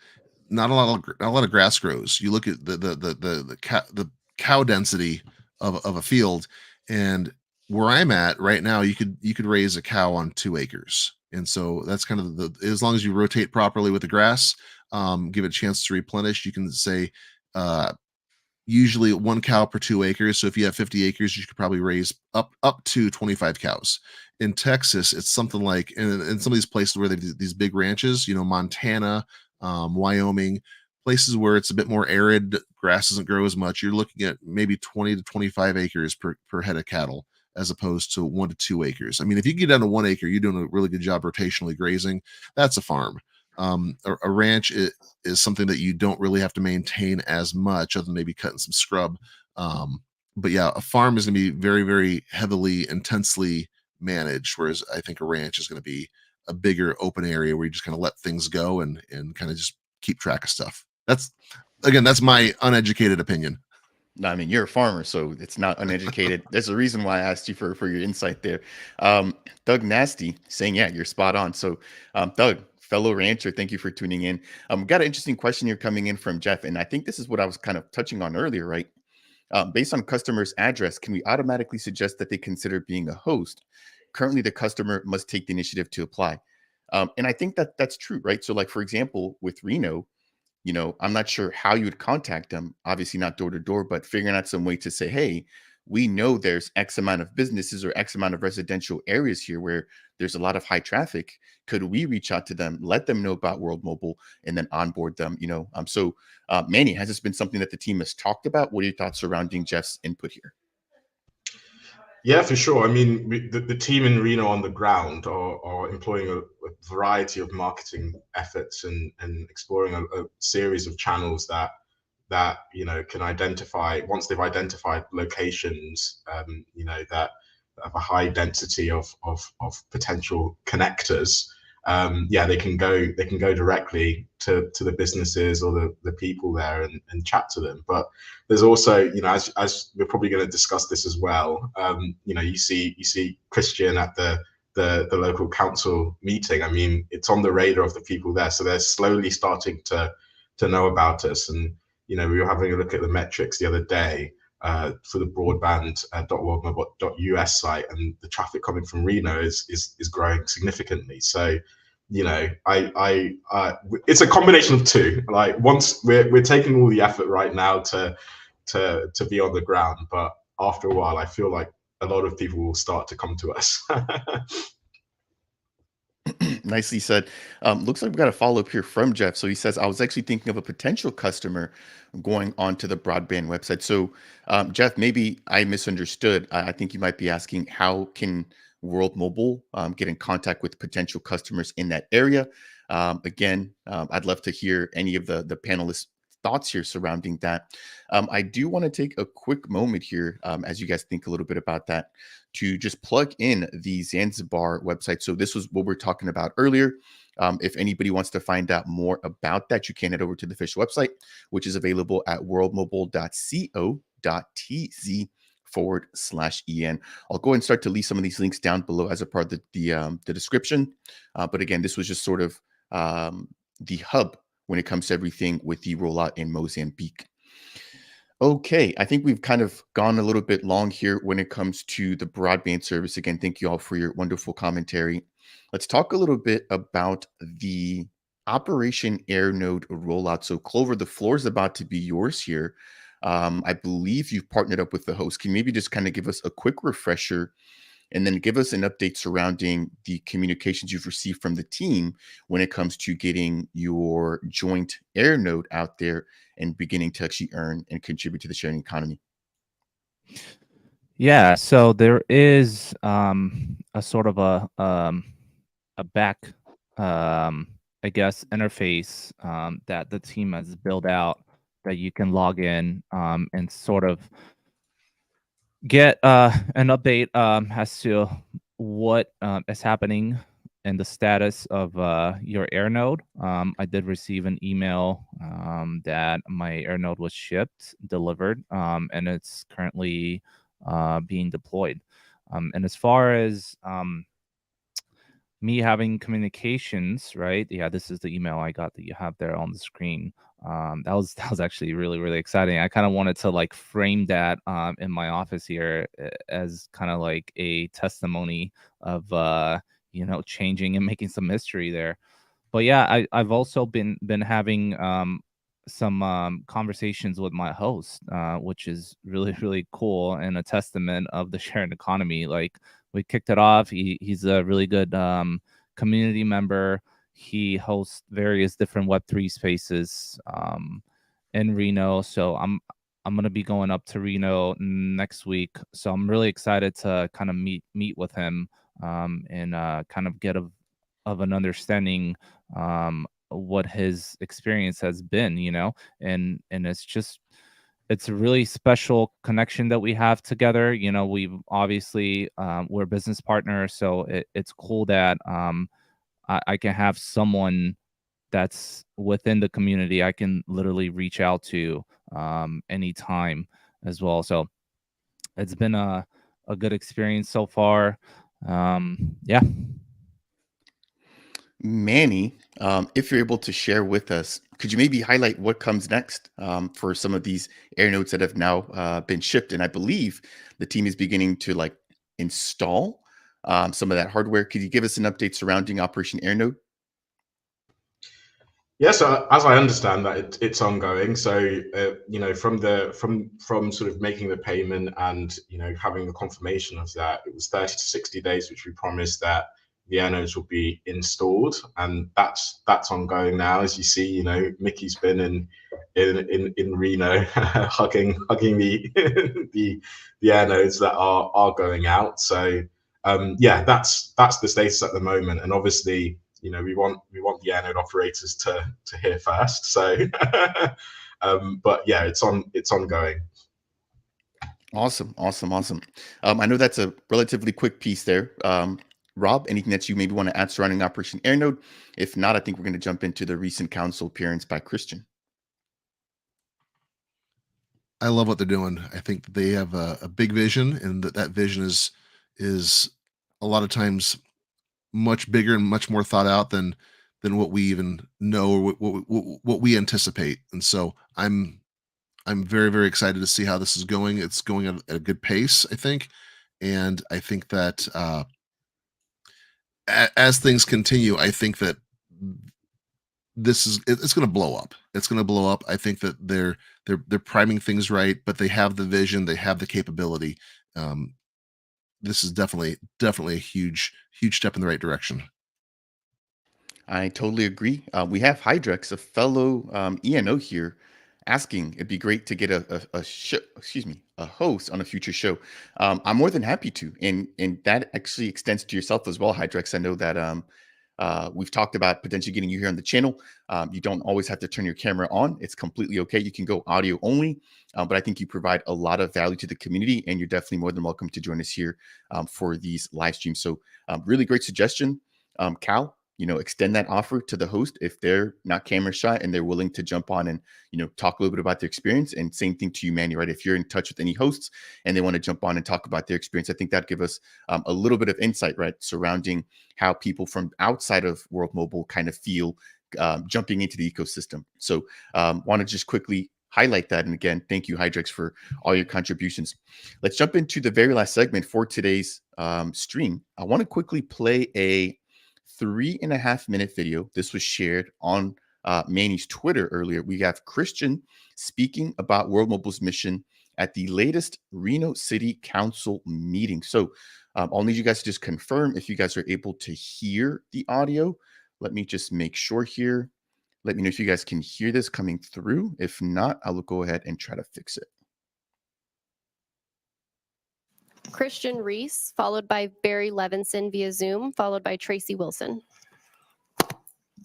not a lot of grass grows. You look at the cow density of a field, and where I'm at right now, you could raise a cow on 2 acres, and so that's kind of as long as you rotate properly with the grass, give it a chance to replenish. You can say usually 1 cow per 2 acres. So if you have 50 acres, you could probably raise up to 25 cows. In Texas, it's something like in some of these places where they have these big ranches, Montana, Wyoming, places where it's a bit more arid, grass doesn't grow as much. You're looking at maybe 20 to 25 acres per head of cattle, as opposed to 1 to 2 acres. I mean, if you get down to 1 acre, you're doing a really good job rotationally grazing. That's a farm. A ranch is something that you don't really have to maintain as much, other than maybe cutting some scrub. But yeah, a farm is going to be very, very heavily, intensely managed, whereas I think a ranch is going to be a bigger open area where you just kind of let things go and kind of just keep track of stuff. That's my uneducated opinion. No, I mean, you're a farmer, so it's not uneducated. There's a reason why I asked you for your insight there. Doug Nasty saying, yeah, you're spot on. So, Doug, fellow rancher, thank you for tuning in. Got an interesting question here coming in from Jeff, and I think this is what I was kind of touching on earlier, right? Based on customer's address, can we automatically suggest that they consider being a host? Currently, the customer must take the initiative to apply. And I think that that's true, right? So, like, for example, with Reno, I'm not sure how you would contact them, obviously not door to door, but figuring out some way to say, hey, we know there's X amount of businesses or X amount of residential areas here where there's a lot of high traffic. Could we reach out to them, let them know about World Mobile, and then onboard them? So Manny, has this been something that the team has talked about? What are your thoughts surrounding Jeff's input here? Yeah, for sure. I mean, the team in Reno on the ground are employing a variety of marketing efforts and exploring a series of channels that can identify, once they've identified locations, that have a high density of potential connectors. They can go directly to the businesses or the people there and chat to them. But there's also, as we're probably going to discuss this as well, you see Christian at the local council meeting. I mean, it's on the radar of the people there, so they're slowly starting to know about us. And we were having a look at the metrics the other day for the broadband.worldmobile.us site, and the traffic coming from Reno is growing significantly. So, it's a combination of two. Like, once we're taking all the effort right now to be on the ground, but after a while, I feel like a lot of people will start to come to us. Nicely said. Looks like we got a follow up here from Jeff. So he says, I was actually thinking of a potential customer going onto the broadband website. So, Jeff, maybe I misunderstood. I think you might be asking, how can World Mobile get in contact with potential customers in that area? Again, I'd love to hear any of the panelists' thoughts here surrounding that. I do want to take a quick moment here as you guys think a little bit about that, to just plug in the Zanzibar website. So this was what we are talking about earlier. If anybody wants to find out more about that, you can head over to the official website, which is available at worldmobile.co.tz/en. I'll go ahead and start to leave some of these links down below as a part of the description. But again, this was just sort of the hub when it comes to everything with the rollout in Mozambique. Okay, I think we've kind of gone a little bit long here when it comes to the broadband service. Again, thank you all for your wonderful commentary. Let's talk a little bit about the Operation Air Node rollout. So Clover, the floor is about to be yours here. I believe you've partnered up with the host. Can you maybe just kind of give us a quick refresher and then give us an update surrounding the communications you've received from the team when it comes to getting your joint air node out there and beginning to actually earn and contribute to the sharing economy? Yeah, so there is a sort of a back, I guess, interface that the team has built out that you can log in and sort of get an update as to what is happening and the status of your air node. I did receive an email that my air node was shipped, delivered, and it's currently being deployed. And as far as me having communications, right? Yeah, this is the email I got that you have there on the screen. That was actually really, really exciting. I kind of wanted to like frame that in my office here as kind of like a testimony of changing and making some history there. But yeah, I've also been having some conversations with my host, which is really, really cool and a testament of the sharing economy. Like, we kicked it off. He's a really good community member. He hosts various different Web3 spaces in Reno. So I'm gonna be going up to Reno next week. So I'm really excited to kind of meet with him and kind of get of an understanding what his experience has been, and it's a really special connection that we have together. We've obviously we're business partners, so it's cool that I can have someone that's within the community I can literally reach out to anytime as well. So it's been a good experience so far. Yeah. Manny, if you're able to share with us, could you maybe highlight what comes next for some of these air nodes that have now been shipped? And I believe the team is beginning to like install some of that hardware. Could you give us an update surrounding Operation Air Node? Yeah, so as I understand that it's ongoing. So from sort of making the payment and having the confirmation of that, it was 30 to 60 days, which we promised that the anodes will be installed, and that's ongoing now. As you see, Mickey's been in Reno hugging the the anodes that are going out. So yeah, that's the status at the moment, and obviously we want the anode operators to hear first. So, but yeah, it's ongoing. Awesome. I know that's a relatively quick piece there. Rob, anything that you maybe want to add surrounding Operation Air Node? If not, I think we're going to jump into the recent council appearance by Christian. I love what they're doing. I think that they have a big vision, and that vision is a lot of times much bigger and much more thought out than what we even know or what we anticipate. And so I'm very, very excited to see how this is going. It's going at a good pace, I think, and I think that as things continue, I think that it's going to blow up. It's going to blow up. I think that they're priming things right, but they have the vision, they have the capability. Um, this is definitely a huge step in the right direction. I totally agree. We have Hydrex, a fellow ENO here, asking it'd be great to get a show, excuse me, a host on a future show. I'm more than happy to, and that actually extends to yourself as well, Hydrex. I know that we've talked about potentially getting you here on the channel. You don't always have to turn your camera on; it's completely okay. You can go audio only, but I think you provide a lot of value to the community, and you're definitely more than welcome to join us here for these live streams. So, really great suggestion, Cal. Extend that offer to the host if they're not camera shy and they're willing to jump on and, talk a little bit about their experience. And same thing to you, Manny, right? If you're in touch with any hosts and they want to jump on and talk about their experience, I think that'd give us a little bit of insight, right? Surrounding how people from outside of World Mobile kind of feel jumping into the ecosystem. So want to just quickly highlight that. And again, thank you, Hydrex, for all your contributions. Let's jump into the very last segment for today's stream. I want to quickly play a 3.5-minute video. This was shared on Manny's Twitter earlier. We have Christian speaking about World Mobile's mission at the latest Reno City Council meeting. So I'll need you guys to just confirm if you guys are able to hear the audio. Let me just make sure here. Let me know if you guys can hear this coming through. If not, I will go ahead and try to fix it. Christian Reese, followed by Barry Levinson via Zoom, followed by Tracy Wilson.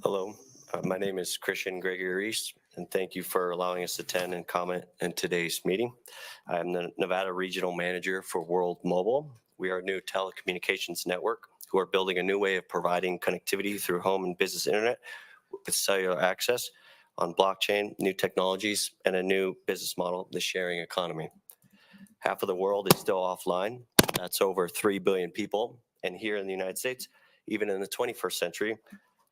Hello, my name is Christian Gregory Reese, and thank you for allowing us to attend and comment in today's meeting. I am the Nevada Regional Manager for World Mobile. We are a new telecommunications network who are building a new way of providing connectivity through home and business internet with cellular access on blockchain, new technologies, and a new business model, the sharing economy. Half of the world is still offline. That's over 3 billion people. And here in the United States, even in the 21st century,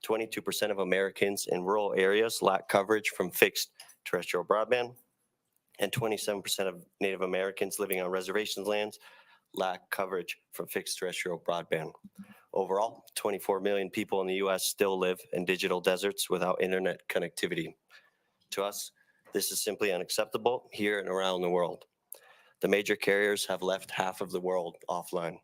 22% of Americans in rural areas lack coverage from fixed terrestrial broadband, and 27% of Native Americans living on reservation lands lack coverage from fixed terrestrial broadband. Overall, 24 million people in the U.S. still live in digital deserts without internet connectivity. To us, this is simply unacceptable here and around the world. The major carriers have left half of the world offline.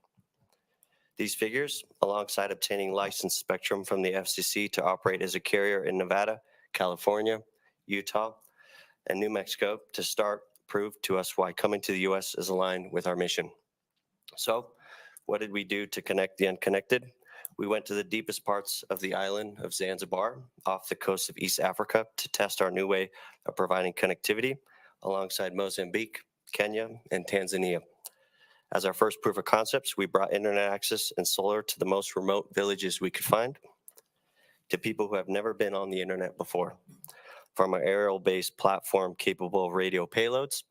These figures, alongside obtaining licensed spectrum from the FCC to operate as a carrier in Nevada, California, Utah, and New Mexico to start, prove to us why coming to the U.S. is aligned with our mission. So, what did we do to connect the unconnected? We went to the deepest parts of the island of Zanzibar, off the coast of East Africa, to test our new way of providing connectivity alongside Mozambique, Kenya, and Tanzania. As our first proof of concepts, we brought internet access and solar to the most remote villages we could find. to people who have never been on the internet before. From our aerial-based platform capable of radio payloads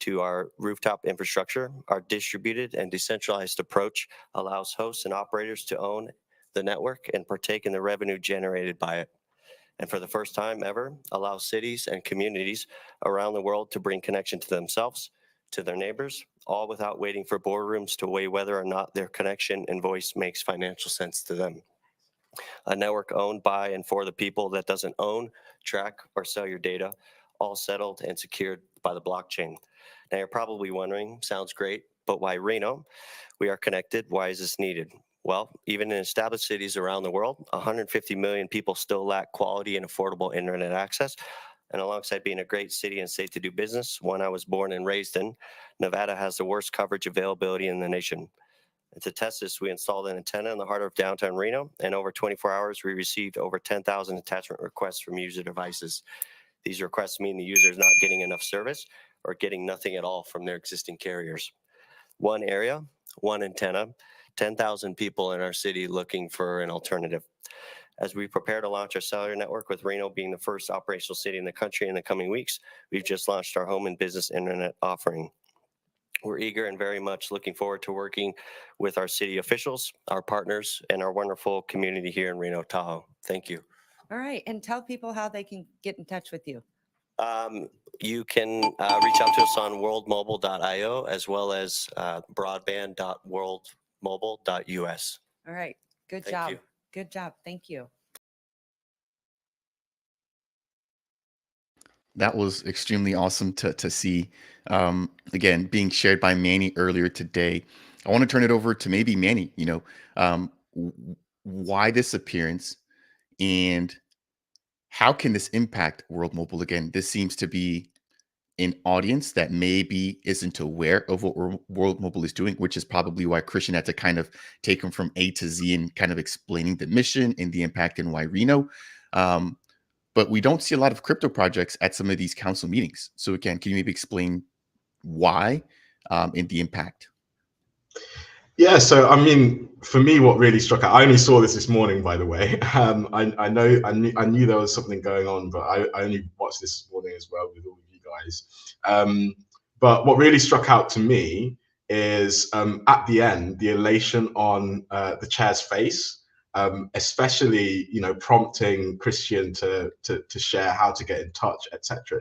to our rooftop infrastructure, our distributed and decentralized approach allows hosts and operators to own the network and partake in the revenue generated by it. And for the first time ever, allow cities and communities around the world to bring connection to themselves, to their neighbors, all without waiting for boardrooms to weigh whether or not their connection and voice makes financial sense to them. A network owned by and for the people that doesn't own, track, or sell your data, all settled and secured by the blockchain. Now you're probably wondering, sounds great, but why Reno? We are connected. Why is this needed? Well, even in established cities around the world, 150 million people still lack quality and affordable internet access. And alongside being a great city and state to do business, one I was born and raised in, Nevada has the worst coverage availability in the nation. And to test this, we installed an antenna in the heart of downtown Reno, and over 24 hours, we received over 10,000 attachment requests from user devices. These requests mean the user is not getting enough service or getting nothing at all from their existing carriers. One area, one antenna, 10,000 people in our city looking for an alternative. As we prepare to launch our cellular network, with Reno being the first operational city in the country in the coming weeks, we've just launched our home and business internet offering. We're eager and very much looking forward to working with our city officials, our partners, and our wonderful community here in Reno, Tahoe. Thank you. All right. And tell people how they can get in touch with you. You can reach out to us on worldmobile.io as well as broadband.worldmobile.us. All right. Good Thank job. you. Good job. Thank you. That was extremely awesome to see. Again, being shared by Manny earlier today. I want to turn it over to maybe Manny. Why this appearance and how can this impact World Mobile? Again, this seems to be an audience that maybe isn't aware of what World Mobile is doing, which is probably why Christian had to kind of take him from A to Z and kind of explaining the mission and the impact and why Reno. But we don't see a lot of crypto projects at some of these council meetings. So again, can you maybe explain why and the impact? Yeah, so I mean, for me, what really struck out, I only saw this morning, by the way. I knew there was something going on, but I only watched this morning as well with all of you guys. But what really struck out to me is at the end, the elation on the chair's face, especially prompting Christian to share how to get in touch, etc.,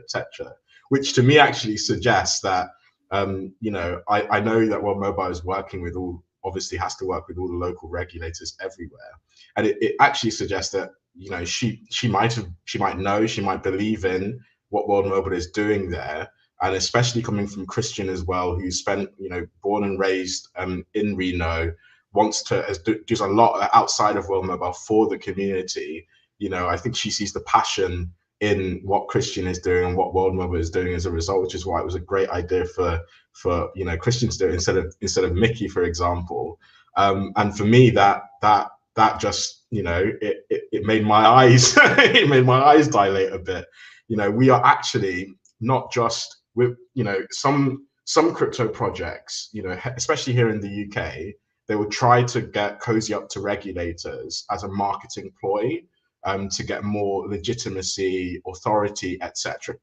which to me actually suggests that I know that World Mobile is working with obviously has to work with all the local regulators everywhere, and it actually suggests that she might believe in what World Mobile is doing there, and especially coming from Christian as well, who's spent born and raised in Reno, does a lot outside of World Mobile for the community. I think she sees the passion in what Christian is doing and what World Mobile is doing as a result, which is why it was a great idea for Christian to do it instead of Mickey, for example. And for me, that just it made my eyes dilate a bit. We are actually not just with some crypto projects, especially here in the UK, they would try to get cozy up to regulators as a marketing ploy. To get more legitimacy, authority, etc.,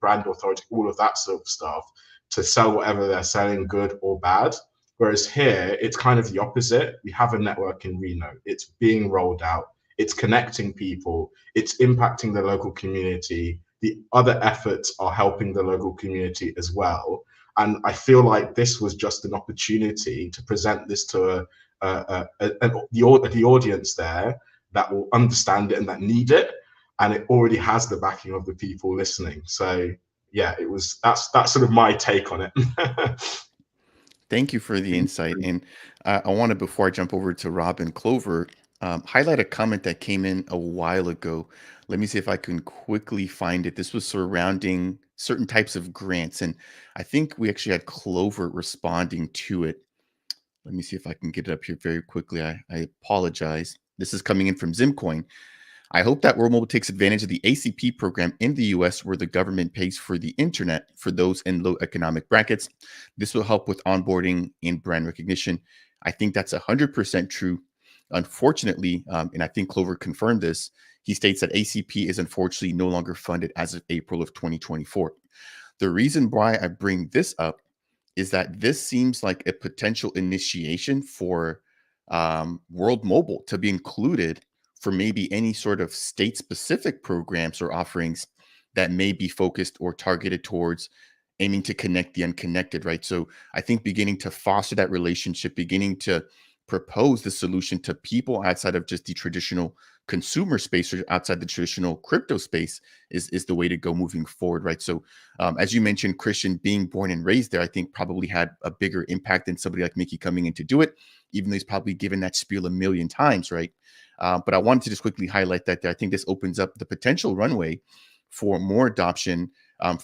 brand authority, all of that sort of stuff, to sell whatever they're selling, good or bad. Whereas here, it's kind of the opposite. We have a network in Reno. It's being rolled out. It's connecting people. It's impacting the local community. The other efforts are helping the local community as well. And I feel like this was just an opportunity to present this to the audience there that will understand it and that need it, and it already has the backing of the people listening. So yeah, that's sort of my take on it. Thank you for the insight. And I want to, before I jump over to Rob and Clover, highlight a comment that came in a while ago. Let me see if I can quickly find it. This was surrounding certain types of grants, and I think we actually had Clover responding to it. Let me see if I can get it up here very quickly. I apologize. This is coming in from Zimcoin. I hope that World Mobile takes advantage of the ACP program in the US, where the government pays for the internet for those in low economic brackets. This will help with onboarding and brand recognition. I think that's 100% true. Unfortunately, and I think Clover confirmed this, he states that ACP is unfortunately no longer funded as of April of 2024. The reason why I bring this up is that this seems like a potential initiation for World Mobile to be included for maybe any sort of state-specific programs or offerings that may be focused or targeted towards aiming to connect the unconnected, right? So I think beginning to foster that relationship, beginning to propose the solution to people outside of just the traditional consumer space or outside the traditional crypto space is the way to go moving forward, right? So as you mentioned, Christian being born and raised there, I think probably had a bigger impact than somebody like Mickey coming in to do it, even though he's probably given that spiel a million times, right? But I wanted to just quickly highlight that I think this opens up the potential runway for more adoption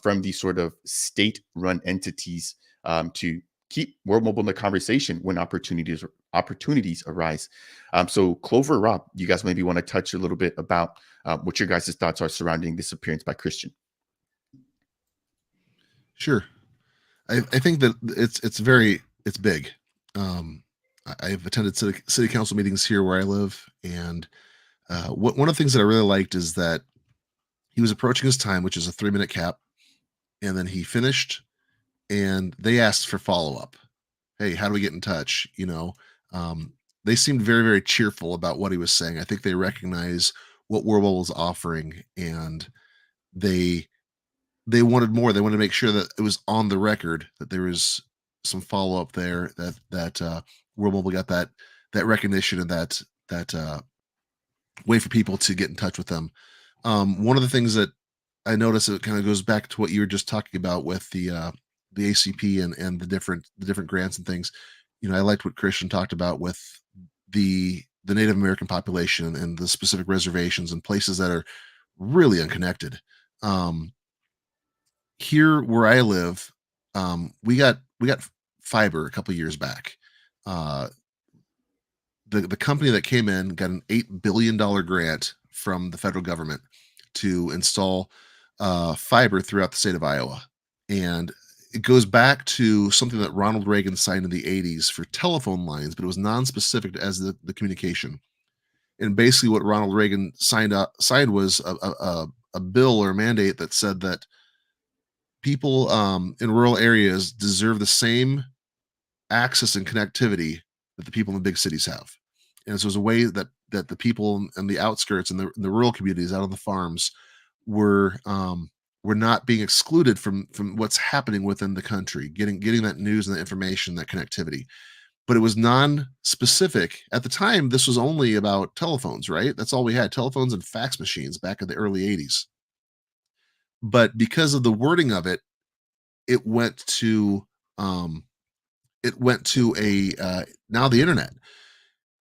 from these sort of state-run entities to keep World Mobile in the conversation when opportunities arise. So Clover, Rob, you guys maybe want to touch a little bit about what your guys' thoughts are surrounding this appearance by Christian. Sure. I think that it's big. I've attended city council meetings here where I live, and one of the things that I really liked is that he was approaching his time, which is a 3-minute cap, and then he finished, and they asked for follow-up. Hey, how do we get in touch? They seemed very, very cheerful about what he was saying. I think they recognize what World Mobile was offering, and they wanted more. They wanted to make sure that it was on the record that there was some follow-up there, that World Mobile got that recognition and that way for people to get in touch with them. One of the things that I noticed, it kind of goes back to what you were just talking about with the ACP and the different grants and things. I liked what Christian talked about with the Native American population and the specific reservations and places that are really unconnected. Here where I live, we got fiber a couple years back. The company that came in got an $8 billion grant from the federal government to install fiber throughout the state of Iowa. And it goes back to something that Ronald Reagan signed in the 80s for telephone lines, but it was non-specific as the communication. And basically what Ronald Reagan signed was a bill or a mandate that said that people in rural areas deserve the same access and connectivity that the people in the big cities have. And so it was a way that the people in the outskirts and the rural communities out on the farms were not being excluded from what's happening within the country, getting that news and that information, that connectivity. But it was non-specific. At the time, this was only about telephones, right? That's all we had, telephones and fax machines back in the early 80s. But because of the wording of it, it went to now the internet.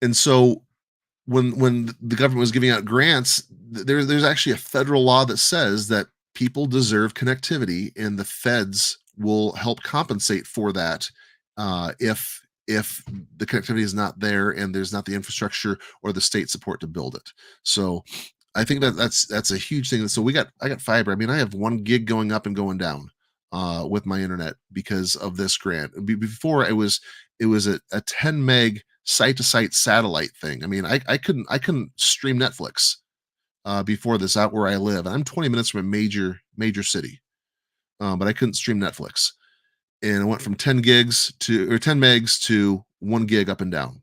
And so when the government was giving out grants, there's actually a federal law that says that people deserve connectivity, and the feds will help compensate for that if the connectivity is not there and there's not the infrastructure or the state support to build it. So I think that's a huge thing. So I got fiber. I mean, I have 1 gig going up and going down with my internet because of this grant. Before it was a 10 meg site-to-site satellite thing. I mean, I couldn't stream Netflix before this out where I live. I'm 20 minutes from a major city, but I couldn't stream Netflix. And I went from 10 megs to 1 gig up and down.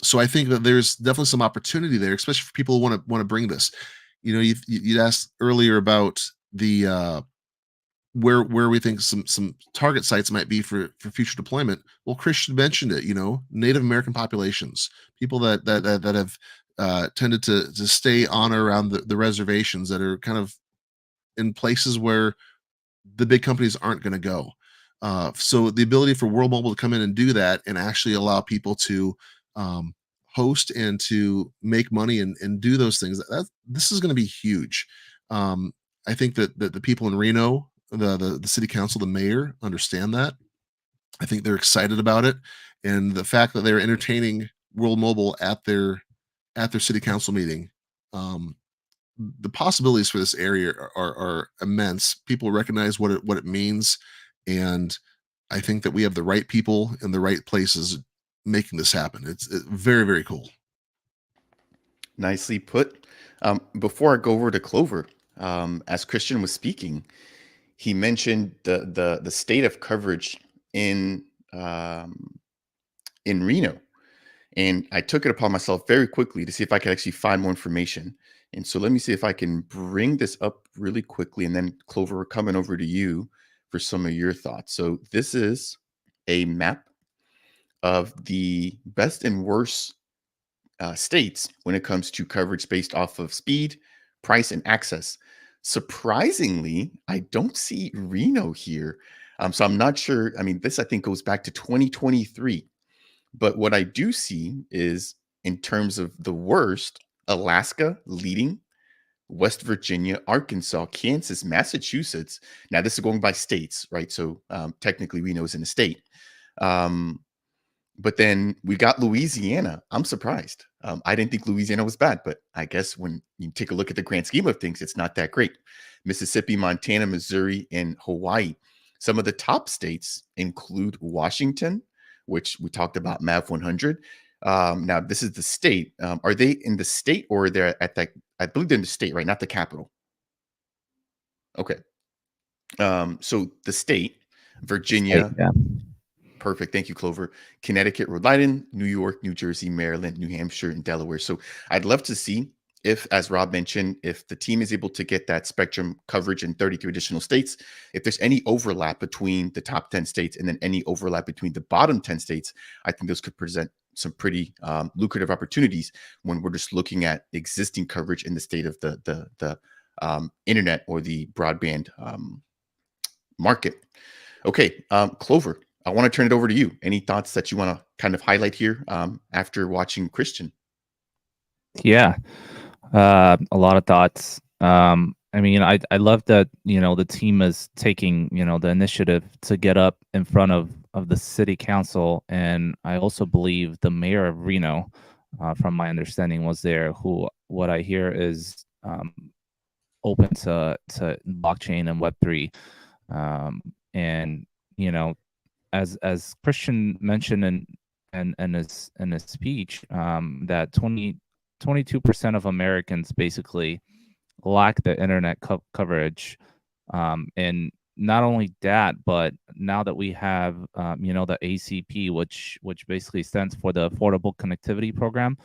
So I think that there's definitely some opportunity there, especially for people who want to bring this. You asked earlier about the where we think some target sites might be for future deployment. Well, Christian mentioned it. Native American populations, people that have tended to stay on or around the reservations that are kind of in places where the big companies aren't going to go. So the ability for World Mobile to come in and do that and actually allow people to host and to make money and do those things, this is going to be huge. I think that the people in Reno, the city council, the mayor understand that. I think they're excited about it, and the fact that they're entertaining World Mobile at their city council meeting, the possibilities for this area are immense. People recognize what it means, and I think that we have the right people in the right places making this happen. It's very, very cool. Nicely put. Before I go over to Clover, as Christian was speaking, he mentioned the state of coverage in um, Reno, and I took it upon myself very quickly to see if I could actually find more information. And so let me see if I can bring this up really quickly, and then Clover, we're coming over to you for some of your thoughts. So this is a map of the best and worst states when it comes to coverage based off of speed, price, and access. Surprisingly, I don't see Reno here. So I'm not sure. I mean, this I think goes back to 2023. But what I do see is in terms of the worst, Alaska leading, West Virginia, Arkansas, Kansas, Massachusetts. Now, this is going by states, right? So technically, Reno is in a state. But then we got Louisiana. I'm surprised. I didn't think Louisiana was bad, but I guess when you take a look at the grand scheme of things, it's not that great. Mississippi, Montana, Missouri, and Hawaii. Some of the top states include Washington, which we talked about, MAV 100. Now, this is the state. Are they in the state or they're at that? I believe they're in the state, right? Not the capital. Okay. So the state, Virginia. State, yeah. Perfect. Thank you, Clover. Connecticut, Rhode Island, New York, New Jersey, Maryland, New Hampshire, and Delaware. So I'd love to see if, as Rob mentioned, if the team is able to get that spectrum coverage in 33 additional states, if there's any overlap between the top 10 states and then any overlap between the bottom 10 states, I think those could present some pretty lucrative opportunities when we're just looking at existing coverage in the state of the internet or the broadband market. Okay, Clover, I want to turn it over to you. Any thoughts that you want to kind of highlight here after watching Christian? Yeah, a lot of thoughts. I mean, I love that, the team is taking, the initiative to get up in front of the city council. And I also believe the mayor of Reno, from my understanding, was there, who, what I hear is open to blockchain and Web3. And, as Christian mentioned in his speech, that 22% of Americans basically lack the internet coverage, and not only that, but now that we have the ACP, which basically stands for the Affordable Connectivity Program,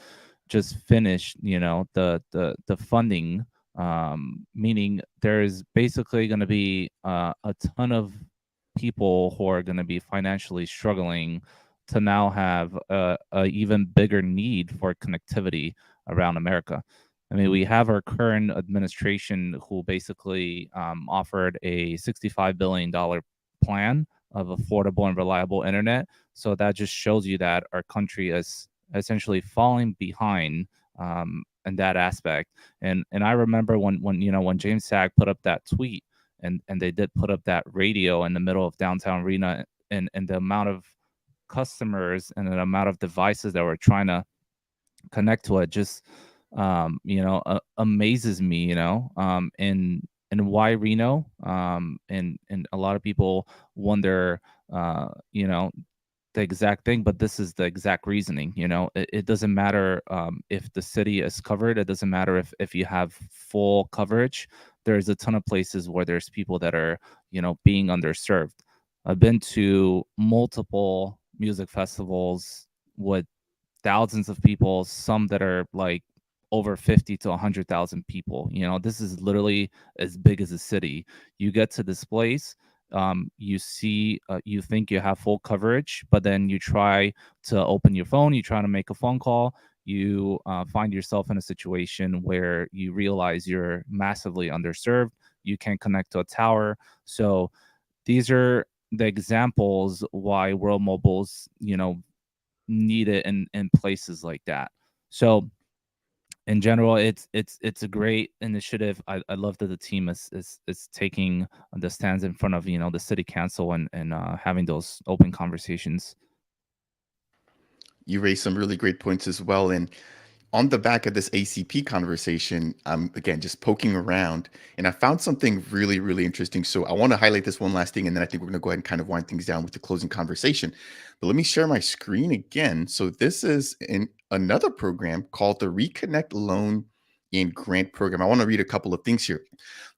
just finished the funding, meaning there's basically going to be a ton of people who are going to be financially struggling to now have a even bigger need for connectivity around America. I mean, we have our current administration who basically offered a $65 billion plan of affordable and reliable internet. So that just shows you that our country is essentially falling behind in that aspect. And I remember when James Sag put up that tweet, and they did put up that radio in the middle of downtown Reno, and the amount of customers and the amount of devices that were trying to connect to it just amazes me, and why Reno, and a lot of people wonder the exact thing, but this is the exact reasoning. It doesn't matter if the city is covered. It doesn't matter if you have full coverage. There's a ton of places where there's people that are being underserved. I've been to multiple music festivals with thousands of people, some that are like over 50 to 100,000 people. This is literally as big as a city. You get to this place, you see, you think you have full coverage, but then you try to open your phone, you try to make a phone call, you find yourself in a situation where you realize you're massively underserved. You can't connect to a tower. So these are the examples why World Mobile's, need it in places like that. So in general, it's a great initiative. I love that the team is taking the stands in front of the city council and having those open conversations. You raised some really great points as well. And On the back of this ACP conversation, I'm again just poking around and I found something really, really interesting. So I want to highlight this one last thing, and then I think we're going to go ahead and kind of wind things down with the closing conversation. But let me share my screen again. So this is in another program called the Reconnect Loan and Grant Program. I want to read a couple of things here.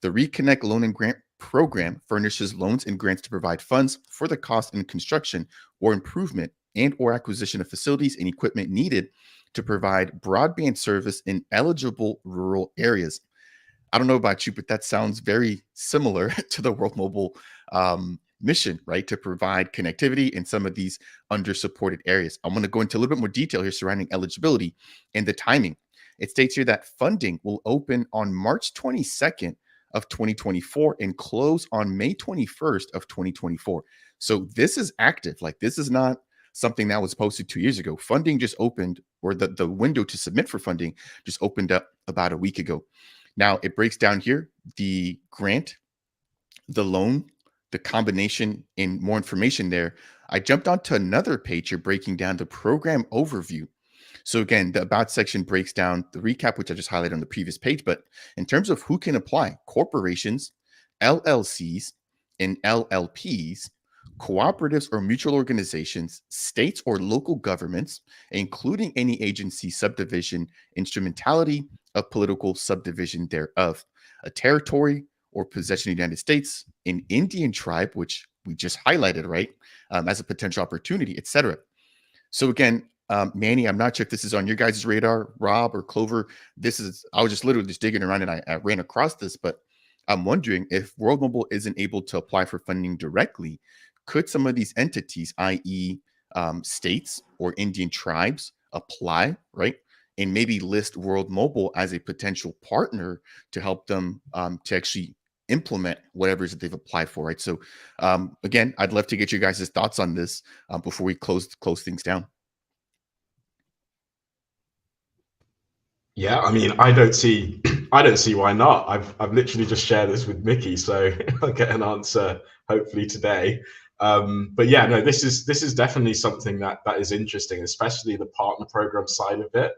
The Reconnect Loan and Grant Program furnishes loans and grants to provide funds for the cost and construction or improvement and or acquisition of facilities and equipment needed to provide broadband service in eligible rural areas. I don't know about you, but that sounds very similar to the World Mobile mission, right? To provide connectivity in some of these under-supported areas. I'm going to go into a little bit more detail here surrounding eligibility and the timing. It states here that funding will open on March 22nd of 2024 and close on May 21st of 2024. So this is active. Like, this is not something that was posted 2 years ago. Funding just opened, or the window to submit for funding just opened up about a week ago. Now it breaks down here the grant, the loan, the combination, and more information there. I jumped onto another page here breaking down the program overview. So again, the about section breaks down the recap, which I just highlighted on the previous page. But in terms of who can apply, corporations, LLCs, and LLPs, cooperatives or mutual organizations, states or local governments, including any agency, subdivision, instrumentality of political subdivision thereof, a territory or possession of the United States, an Indian tribe, which we just highlighted, right, as a potential opportunity, etc. So again, Manny, I'm not sure if this is on your guys' radar, Rob or Clover. I was just literally just digging around and I ran across this, but I'm wondering if World Mobile isn't able to apply for funding directly, could some of these entities, i.e. States or Indian tribes, apply, right? And maybe list World Mobile as a potential partner to help them to actually implement whatever it is that they've applied for, right? So again, I'd love to get you guys' thoughts on this before we close things down. Yeah, I mean, I don't see why not. I've literally just shared this with Mickey, so I'll get an answer hopefully today. But yeah, no, this is definitely something that is interesting, especially the partner program side of it.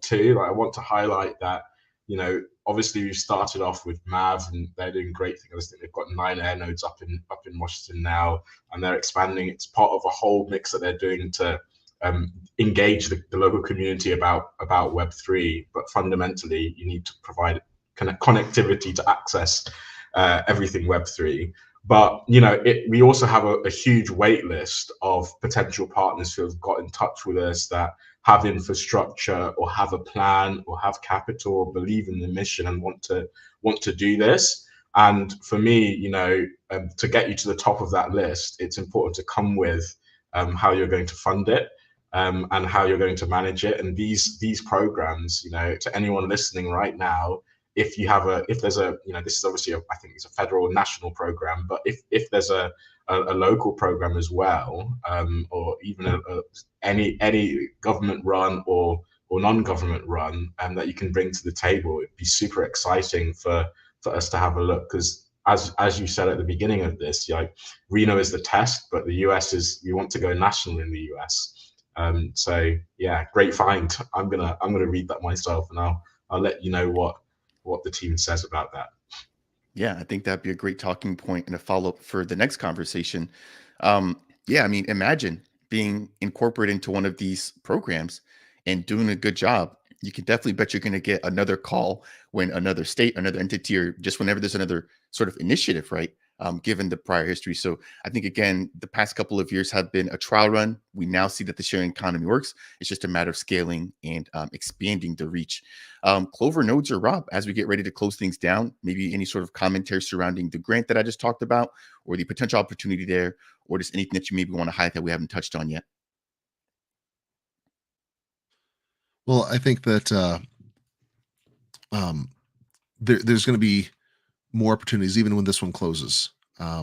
Too, like, I want to highlight that, you know, obviously we've started off with MAV and they're doing great things. I think they've got 9 air nodes up in Washington now, and they're expanding. It's part of a whole mix that they're doing to engage the local community about Web3, but fundamentally you need to provide kind of connectivity to access everything Web3. But you know, we also have a huge wait list of potential partners who have got in touch with us that have infrastructure or have a plan or have capital or believe in the mission and want to do this. And for me, you know, to get you to the top of that list, it's important to come with how you're going to fund it. And how you're going to manage it. And these programs, you know, to anyone listening right now, if there's a, you know, this is obviously I think it's a federal national program, but if there's a local program as well, or even any government run or non-government run, that you can bring to the table, it'd be super exciting for us to have a look. Because as you said at the beginning of this, like, Reno is the test, but the US we want to go national in the US. So yeah, great find. I'm gonna read that myself, and I'll let you know what the team says about that. Yeah, I think that'd be a great talking point and a follow-up for the next conversation. Yeah, I mean, imagine being incorporated into one of these programs and doing a good job. You can definitely bet you're going to get another call when another state, another entity, or just whenever there's another sort of initiative, right? Given the prior history. So I think, again, the past couple of years have been a trial run. We now see that the sharing economy works. It's just a matter of scaling and expanding the reach. Clover, Nodes, or Rob, as we get ready to close things down, maybe any sort of commentary surrounding the grant that I just talked about, or the potential opportunity there, or just anything that you maybe want to highlight that we haven't touched on yet. Well, I think that there's going to be more opportunities even when this one closes. I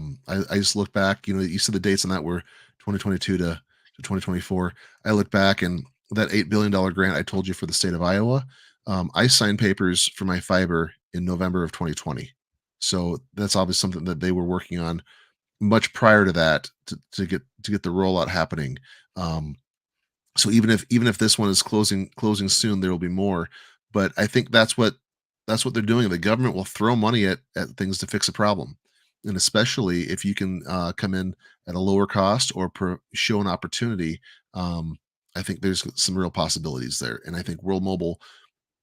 just look back, you know, you said the dates on that were 2022 to 2024. I look back, and that $8 billion grant I told you for the state of Iowa, I signed papers for my fiber in November of 2020. So that's obviously something that they were working on much prior to that to get the rollout happening. So even if this one is closing soon, there will be more. But I think that's what they're doing. The government will throw money at things to fix a problem, and especially if you can come in at a lower cost or show an opportunity. I think there's some real possibilities there, and I think World Mobile,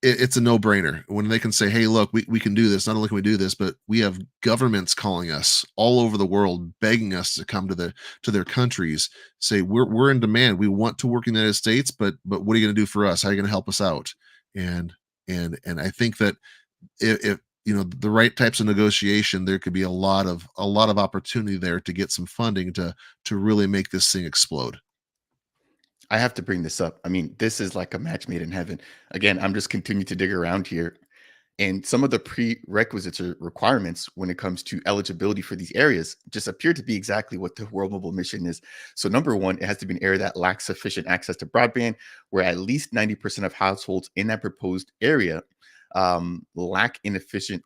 it's a no-brainer when they can say, hey, look, we can do this. Not only can we do this, but we have governments calling us all over the world, begging us to come to their countries, say we're in demand, we want to work in the United States, but what are you going to do for us? How are you going to help us out? And I think that if the right types of negotiation, there could be a lot of opportunity there to get some funding to really make this thing explode. I have to bring this up. I mean, this is like a match made in heaven. Again, I'm just continuing to dig around here. And some of the prerequisites or requirements when it comes to eligibility for these areas just appear to be exactly what the World Mobile mission is. So, number one, it has to be an area that lacks sufficient access to broadband, where at least 90% of households in that proposed area lack sufficient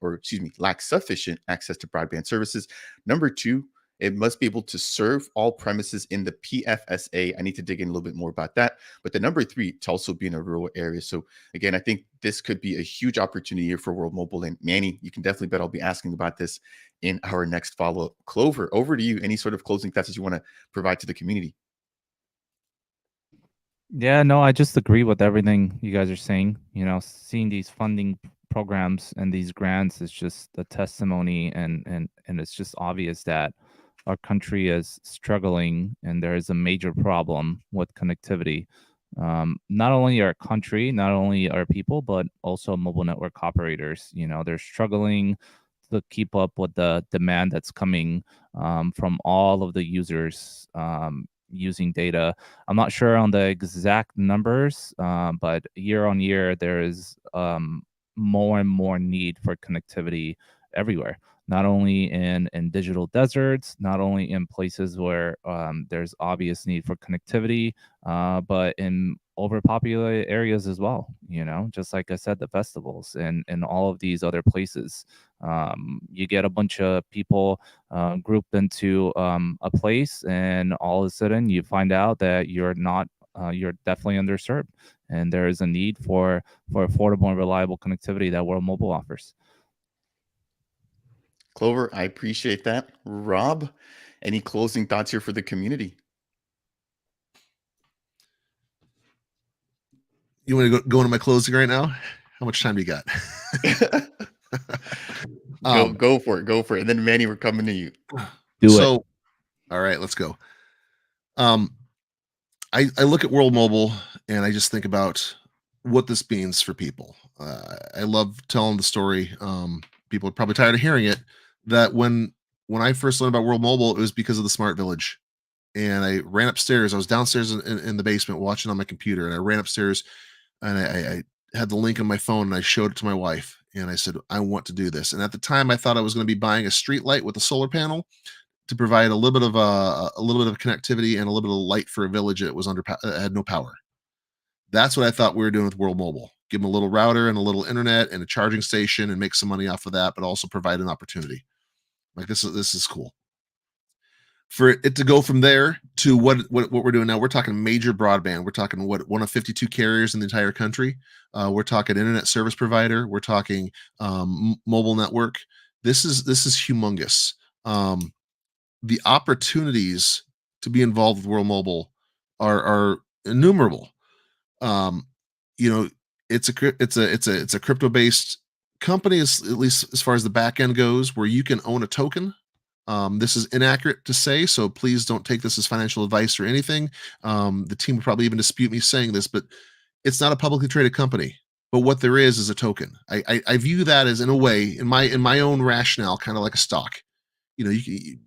access to broadband services. Number two, it must be able to serve all premises in the PFSA. I need to dig in a little bit more about that. But the number three, to also be in a rural area. So again, I think this could be a huge opportunity here for World Mobile. And Manny, you can definitely bet I'll be asking about this in our next follow-up. Clover, over to you. Any sort of closing thoughts that you want to provide to the community? Yeah, no, I just agree with everything you guys are saying. Seeing these funding programs and these grants is just a testimony, and it's just obvious that our country is struggling and there is a major problem with connectivity. Not only our country, not only our people, but also mobile network operators. They're struggling to keep up with the demand that's coming from all of the users using data. I'm not sure on the exact numbers, but year on year, there is more and more need for connectivity everywhere. Not only in digital deserts, not only in places where there's obvious need for connectivity, but in overpopulated areas as well. Just like I said, the festivals and all of these other places. You get a bunch of people grouped into a place, and all of a sudden you find out that you're not you're definitely underserved, and there is a need for affordable and reliable connectivity that World Mobile offers. Clover, I appreciate that. Rob, any closing thoughts here for the community? You want to go into my closing right now? How much time do you got? Go for it. And then Manny, we're coming to you. Do it. All right, let's go. I look at World Mobile and I just think about what this means for people. I love telling the story. People are probably tired of hearing it. That when I first learned about World Mobile, it was because of the Smart Village, and I ran upstairs. I was downstairs in the basement watching on my computer, and I ran upstairs, and I had the link on my phone, and I showed it to my wife, and I said, I want to do this. And at the time, I thought I was going to be buying a street light with a solar panel to provide a little bit of connectivity and a little bit of light for a village that was had no power. That's what I thought we were doing with World Mobile. Give them a little router and a little internet and a charging station and make some money off of that, but also provide an opportunity. Like this is cool. For it to go from there to what we're doing now, we're talking major broadband. We're talking one of 52 carriers in the entire country. We're talking internet service provider. We're talking mobile network. This is humongous. The opportunities to be involved with World Mobile are innumerable. It's a crypto based company, at least as far as the back end goes, where you can own a token. This is inaccurate to say, so please don't take this as financial advice or anything. The team would probably even dispute me saying this, but it's not a publicly traded company. But what there is a token. I view that as, in a way, in my own rationale, kind of like a stock. You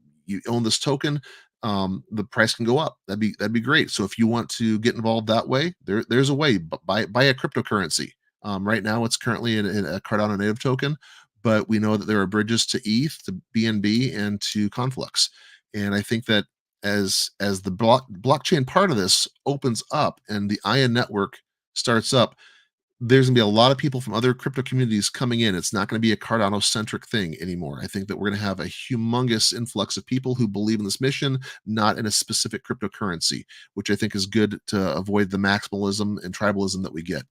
own this token. The price can go up. That'd be great. So if you want to get involved that way, there's a way. Buy a cryptocurrency. Right now, it's currently in a Cardano native token, but we know that there are bridges to ETH, to BNB, and to Conflux. And I think that as the blockchain part of this opens up and the ION network starts up, there's going to be a lot of people from other crypto communities coming in. It's not going to be a Cardano centric thing anymore. I think that we're going to have a humongous influx of people who believe in this mission, not in a specific cryptocurrency, which I think is good to avoid the maximalism and tribalism that we get.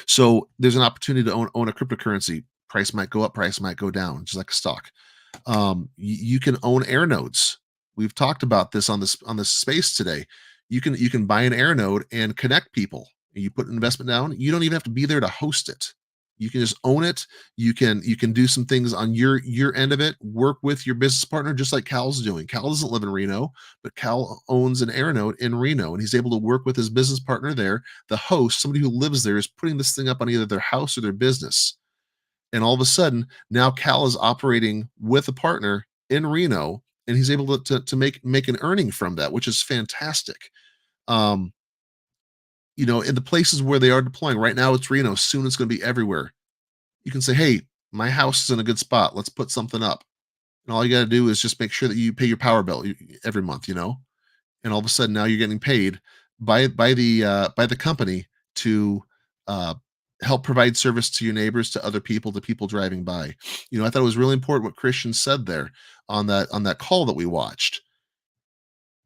So there's an opportunity to own a cryptocurrency. Price might go up, price might go down, just like a stock. You can own air nodes. We've talked about this on this space today. You can buy an air node and connect people. You put an investment down. You don't even have to be there to host it. You can just own it. You can do some things on your end of it. Work with your business partner, just like Cal's doing. Cal doesn't live in Reno, but Cal owns an air node in Reno, and he's able to work with his business partner there. The host, somebody who lives there, is putting this thing up on either their house or their business. And all of a sudden, now Cal is operating with a partner in Reno, and he's able to make an earning from that, which is fantastic. In the places where they are deploying right now, it's Reno. Soon it's going to be everywhere. You can say, hey, my house is in a good spot. Let's put something up. And all you got to do is just make sure that you pay your power bill every month, and all of a sudden now you're getting paid by the company to help provide service to your neighbors, to other people, to people driving by. I thought it was really important what Christian said there on that call that we watched.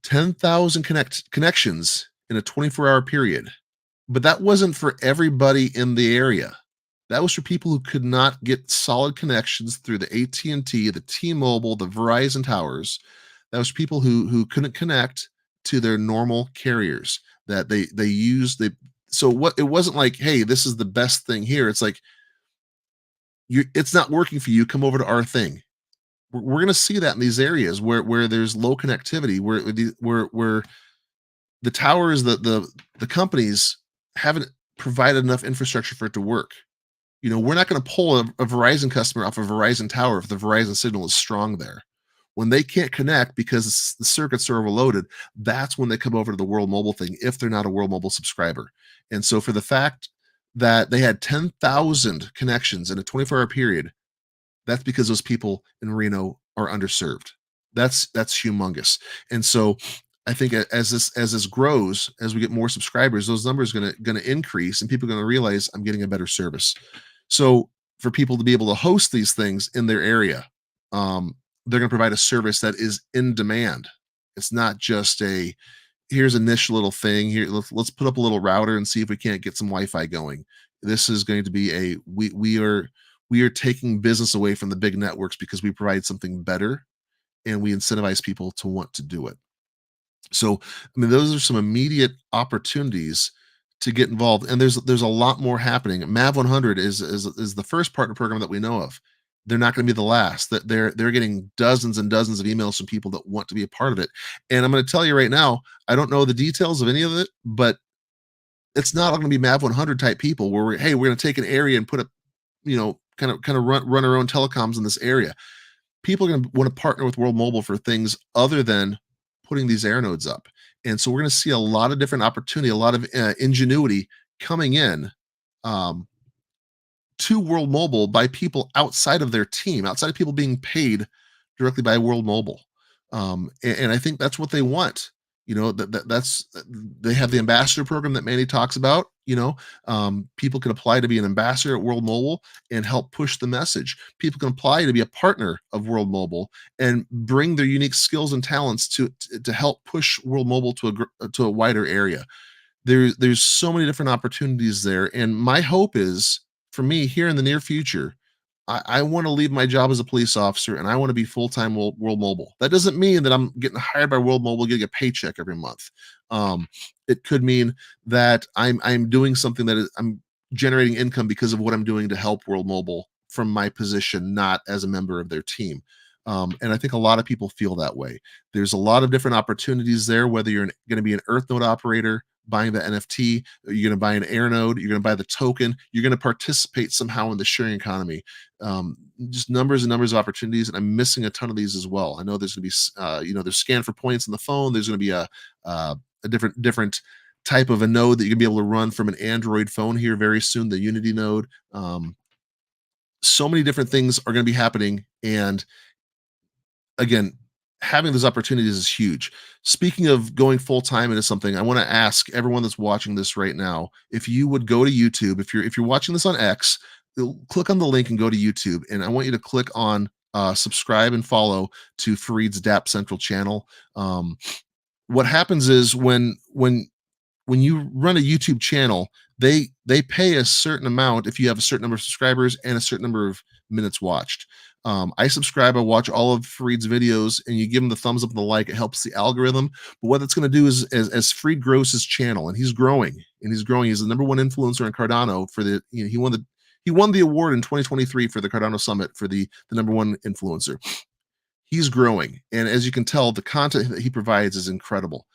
10,000 connections in a 24-hour period. But that wasn't for everybody in the area. That was for people who could not get solid connections through the AT&T, the T-Mobile, the Verizon towers. That was people who couldn't connect to their normal carriers that they used. It wasn't like, hey, this is the best thing here. It's like, it's not working for you. Come over to our thing. We're going to see that in these areas where there's low connectivity, where the towers, the companies haven't provided enough infrastructure for it to work. We're not going to pull a Verizon customer off a Verizon tower if the Verizon signal is strong there. When they can't connect because the circuits are overloaded, that's when they come over to the World Mobile thing, if they're not a World Mobile subscriber. And so for the fact that they had 10,000 connections in a 24-hour period, that's because those people in Reno are underserved. That's humongous. And so I think as this grows, as we get more subscribers, those numbers are going to increase, and people are going to realize I'm getting a better service. So for people to be able to host these things in their area, they're going to provide a service that is in demand. It's not just here's a niche little thing here. Let's put up a little router and see if we can't get some Wi-Fi going. This is going to be we are taking business away from the big networks because we provide something better, and we incentivize people to want to do it. So, those are some immediate opportunities to get involved, and there's a lot more happening. Mav 100 is the first partner program that we know of. They're not going to be the last. That they're getting dozens and dozens of emails from people that want to be a part of it. And I'm going to tell you right now, I don't know the details of any of it, but it's not all going to be Mav 100 type people where we're going to take an area and put a kind of run our own telecoms in this area. People are going to want to partner with World Mobile for things other than putting these air nodes up. And so we're going to see a lot of different opportunity, a lot of ingenuity coming in to World Mobile by people outside of their team, outside of people being paid directly by World Mobile. And I think that's what they want. That's they have the ambassador program that Manny talks about. People can apply to be an ambassador at World Mobile and help push the message. People can apply to be a partner of World Mobile and bring their unique skills and talents to help push World Mobile to a wider area. There's so many different opportunities there, and my hope is, for me, here in the near future, I want to leave my job as a police officer, and I want to be full-time World Mobile. That doesn't mean that I'm getting hired by World Mobile, getting a paycheck every month. It could mean that I'm doing something that I'm generating income because of what I'm doing to help World Mobile from my position, not as a member of their team. And I think a lot of people feel that way. There's a lot of different opportunities there, whether you're going to be an Earth node operator, buying the NFT, you're going to buy an air node, you're going to buy the token, you're going to participate somehow in the sharing economy. Just numbers and numbers of opportunities, and I'm missing a ton of these as well. I know there's going to be, there's scan for points on the phone. There's going to be a different type of a node that you're going to be able to run from an Android phone here very soon, the Unity node. So many different things are going to be happening, and again, having those opportunities is huge. Speaking of going full time into something, I want to ask everyone that's watching this right now, if you would go to YouTube, if you're watching this on X, click on the link and go to YouTube, and I want you to click on subscribe and follow to Fareed's DAP Central channel. What happens is when you run a YouTube channel, they pay a certain amount if you have a certain number of subscribers and a certain number of minutes watched. I subscribe, I watch all of Fareed's videos, and you give him the thumbs up and the like. It helps the algorithm. But what that's going to do is, as Fareed grows his channel, and he's growing, he's the number one influencer in Cardano for the, he won the award in 2023 for the Cardano Summit for the number one influencer. He's growing, and as you can tell, the content that he provides is incredible.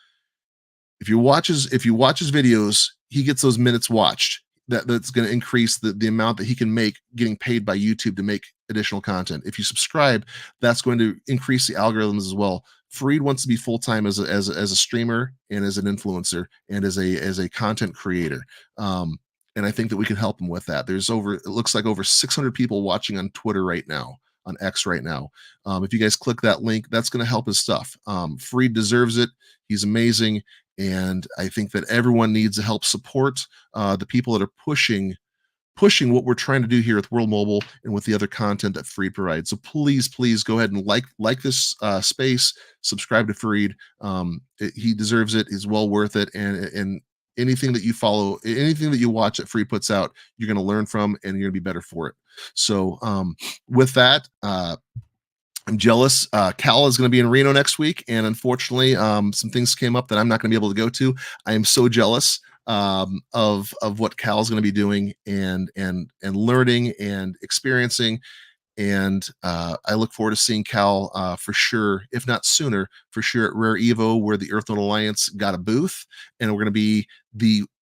If you watch his videos, he gets those minutes watched. That's going to increase the amount that he can make getting paid by YouTube to make additional content. If you subscribe, that's going to increase the algorithms as well. Fareed wants to be full time as a streamer and as an influencer and as a content creator. And I think that we can help him with that. It looks like over 600 people watching on Twitter right now, on X right now. If you guys click that link, that's going to help his stuff. Fareed deserves it. He's amazing. And I think that everyone needs to help support the people that are pushing what we're trying to do here with World Mobile and with the other content that Fareed provides. So please go ahead and like this space, subscribe to Fareed. He deserves it. He's well worth it. And anything that you follow, anything that you watch that Fareed puts out, you're going to learn from, and you're going to be better for it. So with that, I'm jealous. Cal is going to be in Reno next week, and unfortunately, some things came up that I'm not going to be able to go to. I am so jealous of what Cal is going to be doing and learning and experiencing. And I look forward to seeing Cal for sure, if not sooner, for sure at Rare Evo, where the Earth Node Alliance got a booth, and we're going to be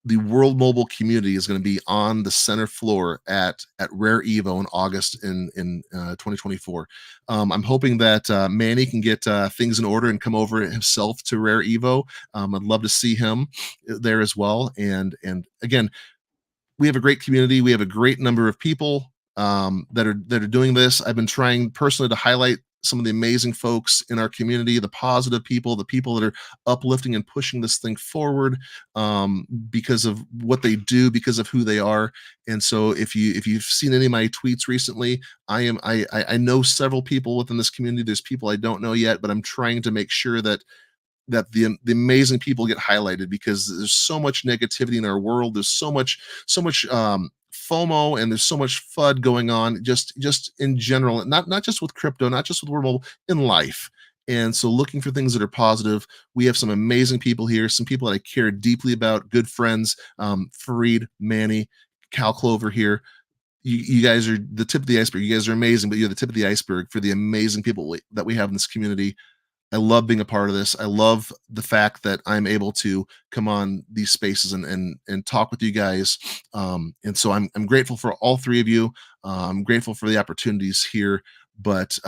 the World Mobile community is going to be on the center floor at Rare Evo in August in 2024. I'm hoping that Manny can get things in order and come over himself to Rare Evo. I'd love to see him there as well. And again, we have a great community. We have a great number of people that are doing this. I've been trying personally to highlight some of the amazing folks in our community, the positive people, the people that are uplifting and pushing this thing forward because of what they do, because of who they are. And so if you've seen any of my tweets recently, I know several people within this community. There's people I don't know yet, but I'm trying to make sure that the amazing people get highlighted, because there's so much negativity in our world. There's so much FOMO, and there's so much FUD going on just in general, not just with crypto, not just with World Mobile, in life. And so looking for things that are positive. We have some amazing people here, some people that I care deeply about, good friends, Fareed, Manny, Cal Clover here. You guys are the tip of the iceberg. You guys are amazing, but you're the tip of the iceberg for the amazing people that we have in this community. I love being a part of this. I love the fact that I'm able to come on these spaces and talk with you guys. And so I'm grateful for all three of you. I'm grateful for the opportunities here, but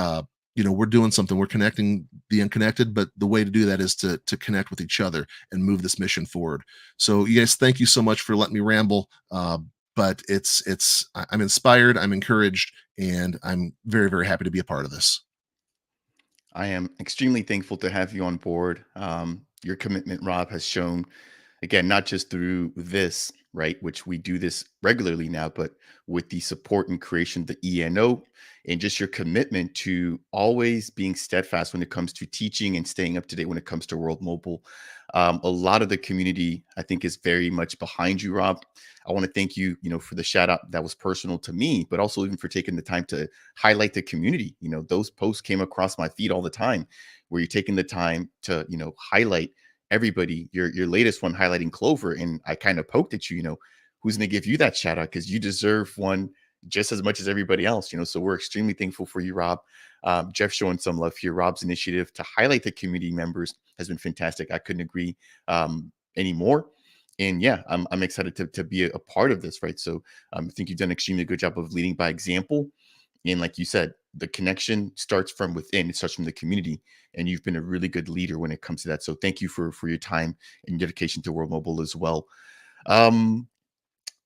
we're doing something. We're connecting the unconnected, but the way to do that is to connect with each other and move this mission forward. So you guys, thank you so much for letting me ramble. But I'm inspired, I'm encouraged, and I'm very, very happy to be a part of this. I am extremely thankful to have you on board. Your commitment, Rob, has shown, again, not just through this, right, which we do this regularly now, but with the support and creation of the ENO, and just your commitment to always being steadfast when it comes to teaching and staying up to date when it comes to World Mobile. A lot of the community, I think, is very much behind you, Rob. I want to thank you, for the shout out that was personal to me, but also even for taking the time to highlight the community. Those posts came across my feed all the time, where you're taking the time to, highlight everybody. Your latest one highlighting Clover, and I kind of poked at you, who's going to give you that shout out, because you deserve one just as much as everybody else. So we're extremely thankful for you, Rob. Jeff showing some love here. Rob's initiative to highlight the community members has been fantastic. I couldn't agree anymore. And yeah, I'm excited to be a part of this, right? So I think you've done an extremely good job of leading by example. And like you said, the connection starts from within. It starts from the community. And you've been a really good leader when it comes to that. So thank you for your time and dedication to World Mobile as well.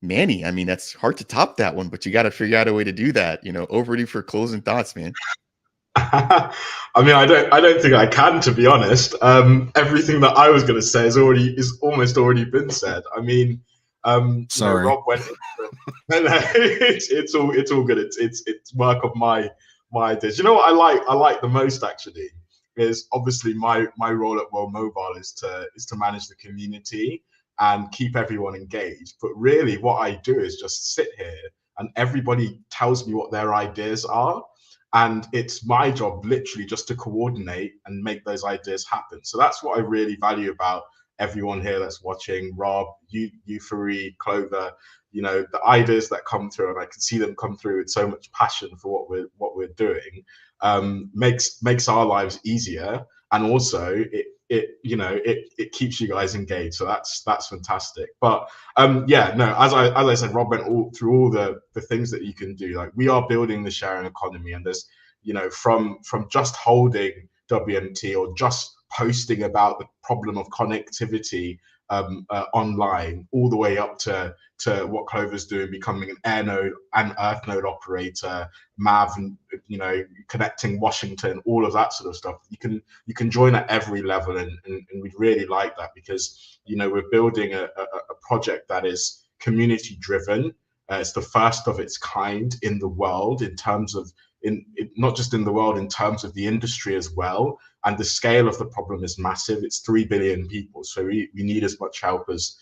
Manny, I mean, that's hard to top that one, but you got to figure out a way to do that. Over to you for closing thoughts, man. I mean, I don't think I can, to be honest. Everything that I was going to say is almost already been said. I mean, Sorry. Rob went. It's all good. It's work of my ideas. You know what I like the most actually is obviously my role at World Mobile is to manage the community and keep everyone engaged. But really, what I do is just sit here and everybody tells me what their ideas are. And it's my job literally just to coordinate and make those ideas happen. So that's what I really value about everyone here that's watching, Rob, you, Fareed, Clover, the ideas that come through, and I can see them come through with so much passion for what we're doing, makes our lives easier. And also it keeps you guys engaged. So that's fantastic. But as I said, Rob went through all the things that you can do. Like, we are building the sharing economy, and there's from just holding WMT or just posting about the problem of connectivity online, all the way up to what Clover's doing, becoming an air node and earth node operator, MAV, and connecting Washington, all of that sort of stuff. You can join at every level, and we'd really like that, because we're building a project that is community driven. It's the first of its kind in the world, in terms of not just in the world, in terms of the industry as well. And the scale of the problem is massive. It's 3 billion people, so we need as much help as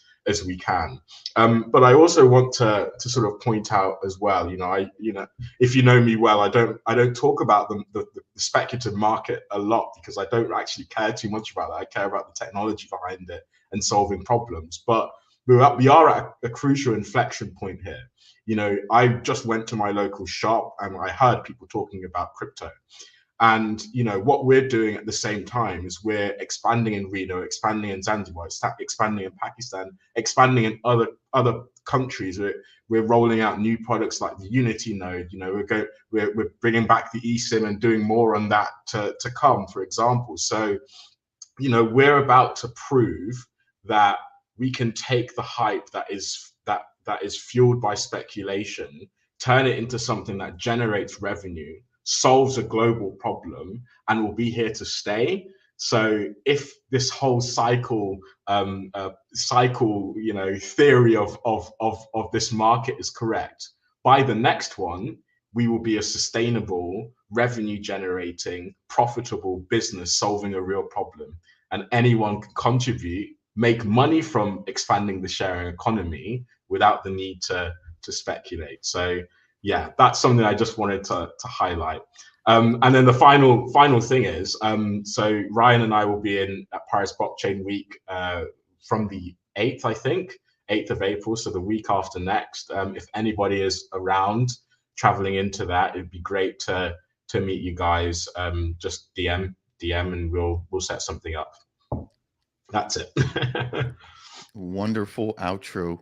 we can. But I also want to sort of point out as well, if you know me well, I don't talk about the speculative market a lot, because I don't actually care too much about that. I care about the technology behind it and solving problems. But we are at a crucial inflection point here. I just went to my local shop and I heard people talking about crypto. And what we're doing at the same time is we're expanding in Reno, expanding in Zanzibar, expanding in Pakistan, expanding in other countries. We're rolling out new products like the Unity node. We're bringing back the eSIM and doing more on that to come, for example. So we're about to prove that we can take the hype that is fueled by speculation, turn it into something that generates revenue, solves a global problem, and will be here to stay. So if this whole cycle theory of this market is correct, by the next one, we will be a sustainable, revenue generating, profitable business solving a real problem. And anyone can contribute, make money from expanding the sharing economy without the need to speculate. So yeah, that's something I just wanted to highlight. And then the final thing is, so Ryan and I will be at Paris Blockchain Week from the 8th, I think, 8th of April, so the week after next. If anybody is around traveling into that, it'd be great to meet you guys. Just DM and we'll set something up. That's it. Wonderful outro.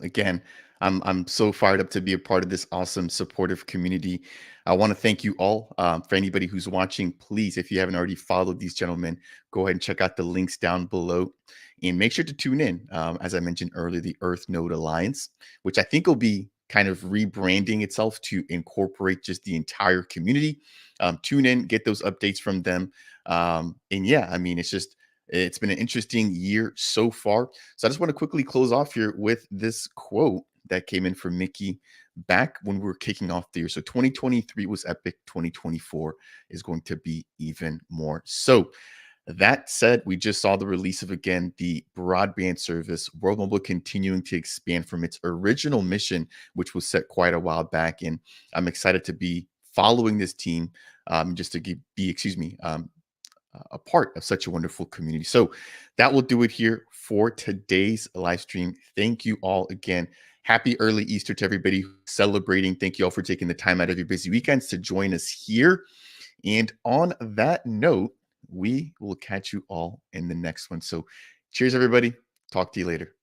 Again, I'm so fired up to be a part of this awesome supportive community. I want to thank you all. For anybody who's watching, please, if you haven't already followed these gentlemen, go ahead and check out the links down below, and make sure to tune in. As I mentioned earlier, the Earth Node Alliance, which I think will be kind of rebranding itself to incorporate just the entire community. Tune in, get those updates from them. And yeah, I mean, it's been an interesting year so far. So I just want to quickly close off here with this quote that came in from Mickey back when we were kicking off the year. So 2023 was epic. 2024 is going to be even more. So that said, we just saw the release of, again, the broadband service, World Mobile continuing to expand from its original mission, which was set quite a while back. And I'm excited to be following this team, just to be a part of such a wonderful community. So that will do it here for today's live stream. Thank you all again. Happy early Easter to everybody celebrating. Thank you all for taking the time out of your busy weekends to join us here. And on that note, we will catch you all in the next one. So cheers, everybody. Talk to you later.